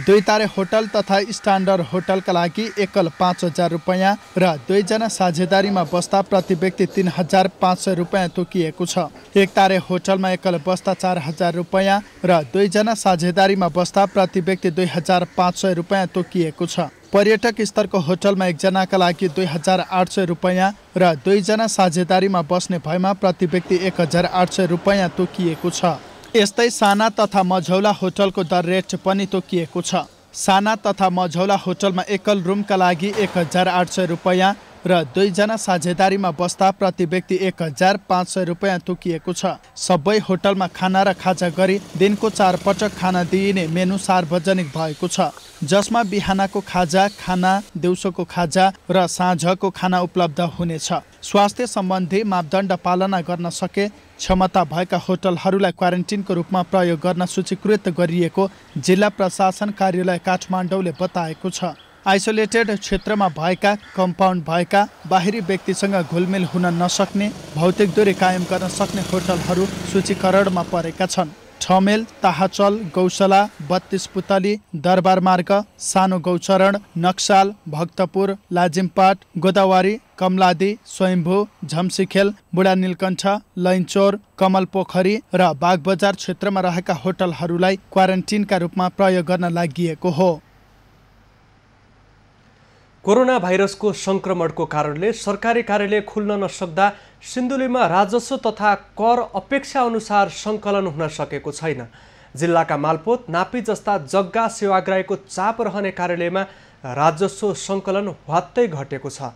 2 तारे होटल तथा स्ट्यान्डर्ड होटलका लागि एकल 5000 रुपैयाँ र 2 जना साझेदारीमा बस्दा प्रति व्यक्ति 3500 रुपैयाँ तोकिएको छ। 1 तारे होटलमा एकल बस्दा 4000 रुपैयाँ र 2 जना साझेदारीमा बस्दा प्रति व्यक्ति 2500 रुपैयाँ तोकिएको छ। पर्यटक स्तरको होटलमा 1 जनाका लागि 2800 रुपैयाँ र 2 जना साझेदारीमा बस्ने भएमा प्रति व्यक्ति 1800 रुपैयाँ तोकिएको छ। यस्तै साना तथा मझौला होटलको दर रेट पनि तोकिएको छ। साना तथा मझौला होटलमा एकल रुमका लागि 1800 रुपैयाँ र 2 जना साझेदारीमा बस्दा प्रति व्यक्ति 1500 रुपैयाँ तोकिएको छ। सबै होटलमा खाना र खाजा गरी दिनको 4 पटक खाना दिइने मेनु सार्वजनिक भएको छ, जसमा बिहानको खाजा, खाना, दिउँसोको खाजा र साँझको खाना उपलब्ध हुनेछ। स्वास्थ्य सम्बन्धी मापदण्ड पालना गर्न सके क्षमता भएका होटलहरूलाई क्वारेन्टिनको रूपमा प्रयोग गर्न सूचीकृत गरिएको जिल्ला प्रशासन कार्यालय काठमाडौँले बताएको छ। आइसोलेटेड क्षेत्रमा भएका, कम्पाउन्ड भएका, बाहिरी व्यक्तिसँग घुलमिल हुन नसक्ने, भौतिक दूरी कायम गर्न सक्ने होटलहरू सूचीकरणमा परेका छन्। ठमेल, ताहाचल, गौशाला, 32 पुतली, दरबार मार्ग, सानो गौचरण, नक्साल, भक्तपुर, लाजिमपाट, गोदावरी, कमलादी, स्वयम्भू, झम्सीखेल, बुढा नीलकण्ठ, लैनचोर, कमल पोखरी र बागबजार क्षेत्रमा रहेका होटलहरूलाई क्वारेन्टिनका रूपमा प्रयोग गर्न लागि हो। कोरोना भाइरसको संक्रमणको कारणले सरकारी कार्यालय खुल्न नसक्दा सिन्धुलीमा राजस्व तथा कर अपेक्षा अनुसार सङ्कलन हुन सकेको छैन। जिल्लाका मालपोत, नापी जस्ता जग्गा सेवाग्राहीको चाप रहने कार्यालयमा राजस्व सङ्कलन ह्वात्तै घटेको छ।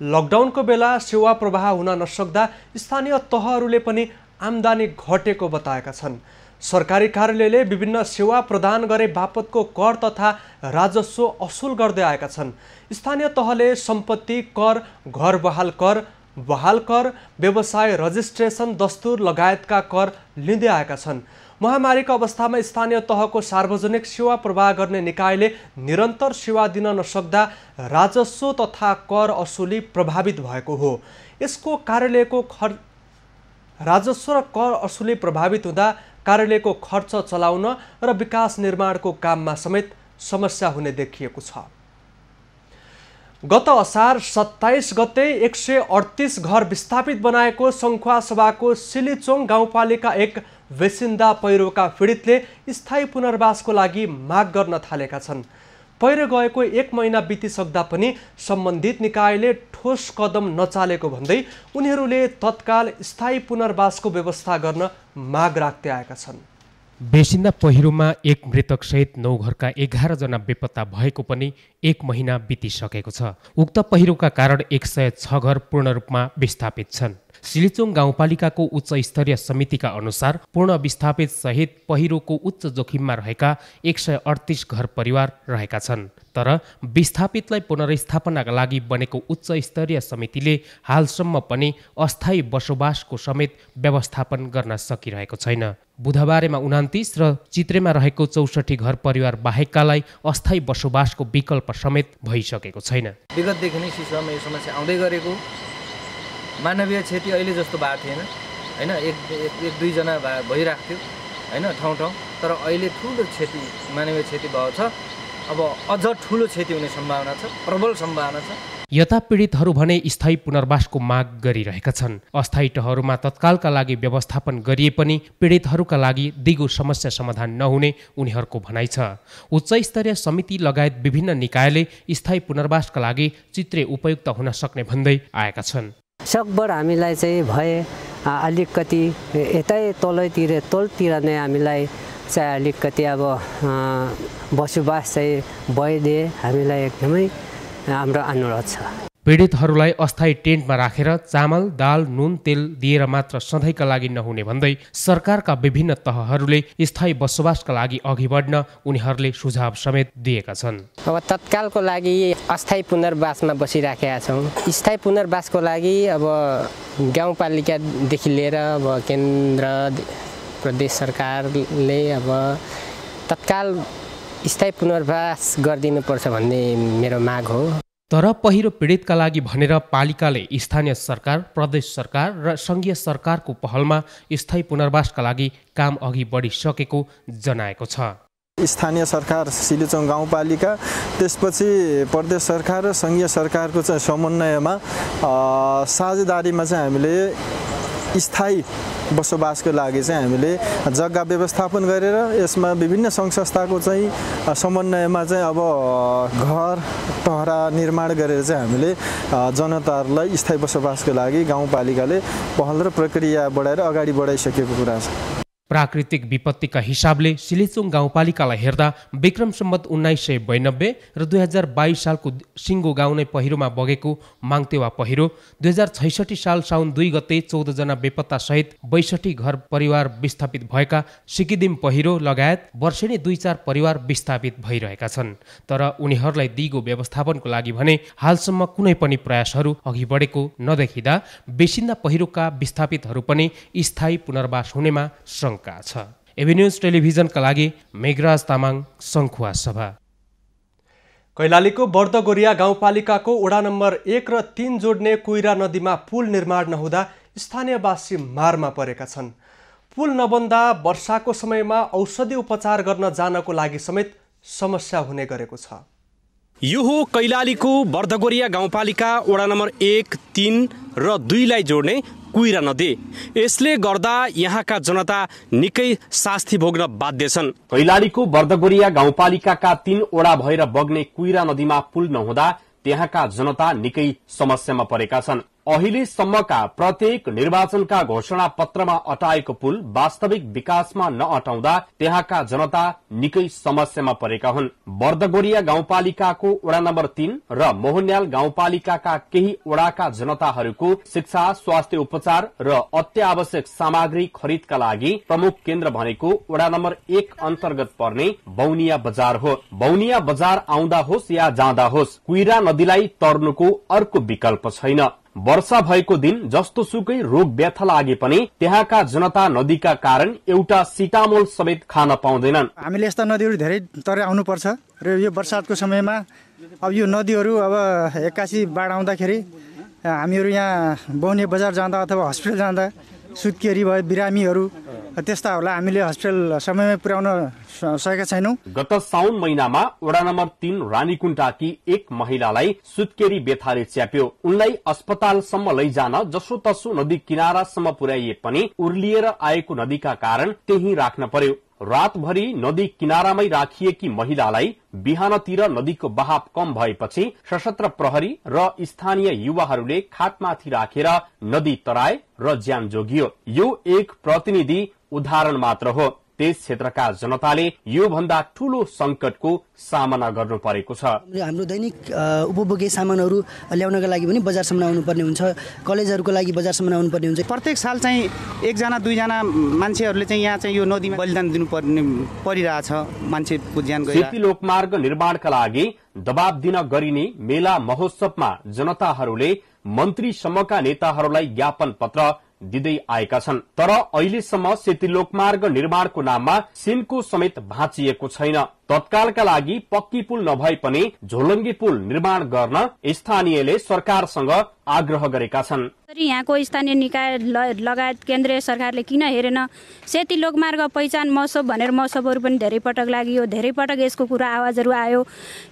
लकडाउनको बेला सेवा प्रवाह हुन नसक्दा स्थानीय तहहरूले पनि आम्दानी घटेको बताएका छन्। सरकारी कार्यालयले विभिन्न सेवा प्रदान गरे बापतको कर तथा राजस्व असुल गर्दै आएका छन्। स्थानीय तहले सम्पत्ति कर, घर बहाल कर, व्यवसाय रजिस्ट्रेसन दस्तुर लगायतका कर लिँदै आएका छन्। महामारीको अवस्थामा स्थानीय तहको सार्वजनिक सेवा प्रवाह गर्ने निकायले निरन्तर सेवा दिन नसक्दा राजस्व तथा कर असुली प्रभावित भएको हो। यसको कार्यालयको राजस्व र कर असुली प्रभावित हुँदा कार्यालयको खर्च चलाउन र विकास निर्माणको काममा समेत समस्या हुने देखिएको छ। गत असार 27 गते 138 घर विस्थापित बनाएको सङ्खुवासभाको सिलिचोङ गाउँपालिका 1 बेसिन्दा पहिरोका पीडितले स्थायी पुनर्वासको लागि माग गर्न थालेका छन्। पहिरो गएको 1 महिना बितिसक्दा पनि सम्बन्धित निकायले ठोस कदम नचालेको भन्दै उनीहरूले तत्काल स्थायी पुनर्वासको व्यवस्था गर्न माग राख्दै आएका छन्। बेसिन्दा पहिरोमा 1 मृतक सहित 9 घरका 11 जना बेपत्ता भएको पनि 1 महिना बितिसकेको छ। उक्त पहिरोका कारण 106 घर पूर्ण रूपमा विस्थापित छन्। सिलिचोङ गाउँपालिकाको उच्च स्तरीय समितिका अनुसार पूर्ण विस्थापित सहित पहिरोको उच्च जोखिममा रहेका 138 घर परिवार रहेका छन्। तर विस्थापितलाई पुनर्स्थापनाका लागि बनेको उच्च स्तरीय समितिले हालसम्म पनि अस्थायी बसोबासको समेत व्यवस्थापन गर्न सकिरहेको छैन। बुधबारेमा 29 र चित्रेमा रहेको 64 घर परिवार बाहेककालाई अस्थायी बसोबासको विकल्प समेत भइसकेको छैन। विगतदेखि नै सिसुवामा यो समस्या आउँदै गरेको, मानवीय क्षति अहिले जस्तो भएको थिएन हैन, एक दुईजना भइरहेको थियो हैन ठाउँ ठाउँ, तर अहिले ठुलो क्षति मानवीय क्षति भएको छ। अब अझ ठुलो क्षति हुने सम्भावना छ, प्रबल सम्भावना छ। यता पीडितहरू भने स्थायी पुनर्वासको माग गरिरहेका छन्। अस्थायी तहहरूमा तत्कालका लागि व्यवस्थापन गरिए पनि पीडितहरूका लागि दिगो समस्या समाधान नहुने उनीहरूको भनाइ छ। उच्च स्तरीय समिति लगायत विभिन्न निकायले स्थायी पुनर्वासका लागि चित्रे उपयुक्त हुन सक्ने भन्दै आएका छन्। सकभर हामीलाई चाहिँ भए अलिकति यतै तलतिर नै हामीलाई चाहिँ अलिकति अब बसोबास चाहिँ भइदिए हामीलाई एकदमै हाम्रो अनुरोध छ। पीडितहरूलाई अस्थायी टेन्टमा राखेर चामल, दाल, नुन, तेल दिएर मात्र सधैँका लागि नहुने भन्दै सरकारका विभिन्न तहहरूले स्थायी बसोबासका लागि अघि बढ्न उनीहरूले सुझाव समेत दिएका छन्। अब तत्कालको लागि अस्थायी पुनर्वासमा बसिराखेका छौँ। स्थायी पुनर्वासको लागि अब गाउँपालिकादेखि लिएर अब केन्द्र प्रदेश सरकारले अब तत्काल स्थायी पुनर्वास गरिदिनुपर्छ भन्ने मेरो माग हो। तर पहिरो पीडितका लागि भनेर पालिकाले स्थानीय सरकार, प्रदेश सरकार र सङ्घीय सरकारको पहलमा स्थायी पुनर्वासका लागि काम अघि बढिसकेको जनाएको छ। स्थानीय सरकार सिलिचोङ गाउँपालिका, त्यसपछि प्रदेश सरकार र सङ्घीय सरकारको चाहिँ समन्वयमा साझेदारीमा चाहिँ हामीले स्थायी बसोबासको लागि चाहिँ हामीले जग्गा व्यवस्थापन गरेर यसमा विभिन्न सङ्घ संस्थाको चाहिँ समन्वयमा चाहिँ अब घर टहरा निर्माण गरेर चाहिँ हामीले जनताहरूलाई स्थायी बसोबासको लागि गाउँपालिकाले पहल र प्रक्रिया बढाएर अगाडि बढाइसकेको कुरा छ। प्राकृतिक विपत्तिका हिसाबले सिलिचोङ गाउँपालिकालाई हेर्दा विक्रम सम्वत 1992 र 2022 सालको सिङ्गो गाउँ नै पहिरोमा बगेको माङतेवा पहिरो, 2066 साल साउन 2 गते 14 जना बेपत्ता सहित 62 घर परिवार विस्थापित भएका सिकिदिम पहिरो लगायत वर्षेनी 2-4 परिवार विस्थापित भइरहेका छन्। तर उनीहरूलाई दिगो व्यवस्थापनको लागि भने हालसम्म कुनै पनि प्रयासहरू अघि बढेको नदेखिँदा बेसिन्दा पहिरोका विस्थापितहरू पनि स्थायी पुनर्वास हुनेमा छ। एभिन्यूज टेलिभिजनका लागि मेघराज तामाङ, सङ्खुवा सभा। कैलालीको बर्दगोरिया गाउँपालिकाको वडा नम्बर 1 र 3 जोड्ने कुइरा नदीमा पुल निर्माण नहुँदा स्थानीयवासी मारमा परेका छन्। पुल नबन्दा वर्षाको समयमा औषधि उपचार गर्न जानको लागि समेत समस्या हुने गरेको छ। यो हो कैलालीको बर्दगोरिया गाउँपालिका वडा नम्बर 1, 3 र 2 लाई जोड्ने कुइरा नदी। यसले गर्दा यहाँका जनता निकै शास्ति भोग्न बाध्य छन्। कैलालीको बर्दगोरिया गाउँपालिकाका 3 वडा भएर बग्ने कुइरा नदीमा पुल नहुँदा त्यहाँका जनता निकै समस्यामा परेका छन्। अहिलेसम्मका प्रत्येक निर्वाचनका घोषणा पत्रमा अटाएको पुल वास्तविक विकासमा नअटाउँदा त्यहाँका जनता निकै समस्यामा परेका हुन्। बर्दगोरिया गाउँपालिकाको वडा नम्बर 3 र मोहन्याल गाउँपालिकाका केही वडाका जनताहरूको शिक्षा, स्वास्थ्य उपचार र अत्यावश्यक सामग्री खरिदका लागि प्रमुख केन्द्र भनेको वडा नम्बर 1 अन्तर्गत पर्ने बौनिया बजार हो। बौनिया बजार आउँदा होस् या जाँदा होस् कुइरा नदीलाई तर्नुको अर्को विकल्प छैन। वर्षा भएको दिन जस्तो सुकै रोग व्यथा लागे पनि त्यहाँका जनता नदीका कारण एउटा सिटामोल समेत खान पाउँदैनन्। हामीले यस्ता नदीहरू धेरै तरै आउनुपर्छ र यो वर्षातको समयमा अब यो नदीहरू अब एक्कासी बाढ आउँदाखेरि हामीहरू यहाँ बौनिया बजार जाँदा अथवा हस्पिटल जाँदा सुत्केरी भयो, बिरामीहरू त्यस्ताहरूलाई हामीले हस्पिटल समयमै पुर्याउन सकेका छैनौं। गत साउन महिनामा वडा नम्बर 3 रानीकुण्टाकी एक महिलालाई सुत्केरी बेथाले च्याप्यो। उनलाई अस्पतालसम्म लैजान जसोतसो नदी किनारासम्म पुर्याइए पनि उर्लिएर आएको नदीका कारण त्यही राख्न पर्यो। रातभरि नदी किनारामै राखिएकी महिलालाई बिहानतिर नदीको बहाव कम भएपछि सशस्त्र प्रहरी र स्थानीय युवाहरूले खाटमाथि राखेर नदी तराए र ज्यान जोगियो। यो एक प्रतिनिधि उदाहरण मात्र हो। त्यस क्षेत्रका जनताले यो भन्दा ठूलो संकटको सामना गर्नु परेको छ। हाम्रो दैनिक उपभोग्य सामानहरू ल्याउनका लागि पनि बजारसम्म आउनु पर्ने हुन्छ, कलेजहरूको लागि बजारसम्म आउनु पर्ने हुन्छ। प्रत्येक साल चाहिँ 1 जना 2 जना मान्छेहरूले चाहिँ यहाँ चाहिँ यो नदीमा बलिदान दिनुपर्ने परिरहेछ, मान्छेको ज्यान गयो। सेती लोकमार्ग निर्माणका लागि दबाब दिन गरिने मेला महोत्सवमा जनताहरूले मन्त्रीसम्मका नेताहरूलाई ज्ञापन पत्र दिँदै आएका छन्, तर अहिलेसम्म सेती लोकमार्ग निर्माणको नाममा सिमको समेत भाँचिएको छैन। तत्कालका लागि पक्की पुल नभए पनि झोलङ्गे पुल निर्माण गर्न स्थानीयले सरकारसँग आग्रह गरेका छन्। यहाँको स्थानीय निकाय लगायत केन्द्रीय सरकारले किन हेरेन? सेती लोकमार्ग पहिचान महोत्सव भनेर महोत्सवहरू पनि धेरै पटक लाग्यो, धेरै पटक यसको कुरा आवाजहरू आयो।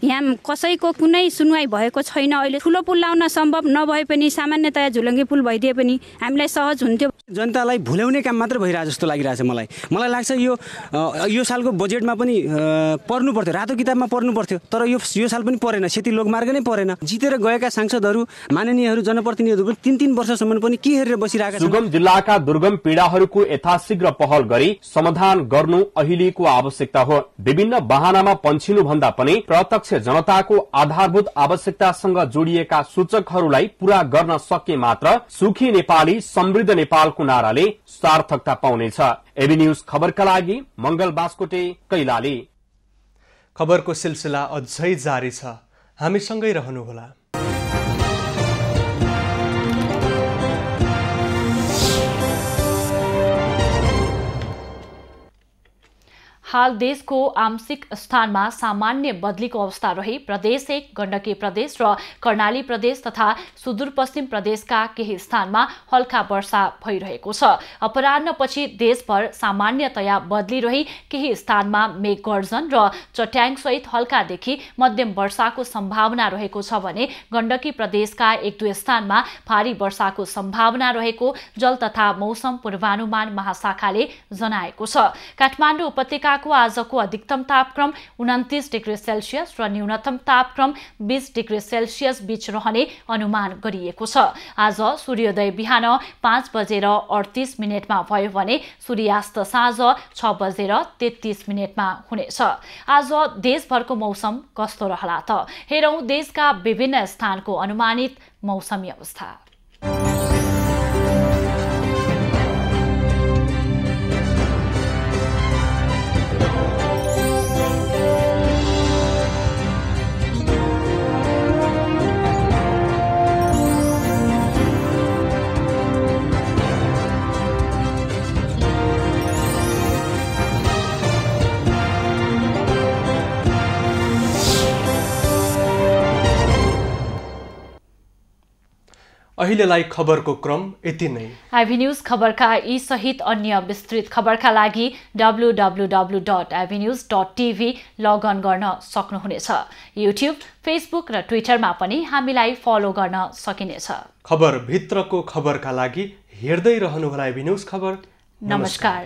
यहाँ कसैको कुनै सुनवाई भएको छैन। अहिले ठुलो पुल लाउन सम्भव नभए पनि सामान्यतया झुलङ्गे पुल भइदिए पनि हामीलाई सहज हुन्थ्यो। जनतालाई भुल्याउने काम मात्र भइरहेको जस्तो लागिरहेछ मलाई लाग्छ यो सालको बजेटमा पनि पर्नु पर्थ्यो, रातो किताबमा पर्नु पर्थ्यो, तर यो साल पनि परेन, सेती लोकमार्ग नै परेन। जितेर गएका सांसदहरू माननीयहरू जनप्रतिनिधिहरू पनि 3-3 वर्षसम्म पनि के हेरेर बसिरहेका छन्। सुगम जिल्लाका दुर्गम पीडाहरूको यथाशीघ्र पहल गरी समाधान गर्नु अहिलेको आवश्यकता हो। विभिन्न बहानामा पन्छिनु भन्दा पनि प्रत्यक्ष जनताको आधारभूत आवश्यकतासँग जोडिएका सूचकहरूलाई पूरा गर्न सके मात्र सुखी नेपाली समृद्ध नेपालको नाराले सार्थकता पाउनेछ। एबी न्यूज खबरका लागि मंगल बास्कोटे, कैलाली। खबरको सिलसिला अझै जारी छ, हामीसँगै रहनुहोला। हाल देशको आंशिक स्थानमा सामान्य बदलीको अवस्था रही प्रदेश 1, गण्डकी प्रदेश र कर्णाली प्रदेश तथा सुदूरपश्चिम प्रदेशका केही स्थानमा हल्का वर्षा भइरहेको छ। अपराह्नपछि देशभर सामान्यतया बदली रही केही स्थानमा मेघगर्जन र चट्याङसहित हल्कादेखि मध्यम वर्षाको सम्भावना रहेको छ भने गण्डकी प्रदेशका 1-2 स्थानमा भारी वर्षाको सम्भावना रहेको जल तथा मौसम पूर्वानुमान महाशाखाले जनाएको छ। काठमाडौँ उपत्यका आजको अधिकतम तापक्रम 29 डिग्री सेल्सियस र न्यूनतम तापक्रम 20 डिग्री सेल्सियस बीच रहने अनुमान गरिएको छ। आज सूर्योदय बिहान 5:38 भयो भने सूर्यास्त साँझ 6:33 हुनेछ। आज देशभरको मौसम कस्तो रहला त? हेरौं देशका विभिन्न स्थानको अनुमानित मौसमी अवस्था। अहिलेलाई खबरको क्रम यति नै। आइभी न्यूज खबरका यी सहित अन्य विस्तृत खबरका लागि www.ivnews.tv लगअन गर्न सक्नुहुनेछ। युट्युब, फेसबुक र ट्विटरमा पनि हामीलाई फलो गर्न सकिनेछ। खबर भित्रको खबरका लागि हेर्दै रहनुहोला आइभी न्यूज खबर। नमस्कार।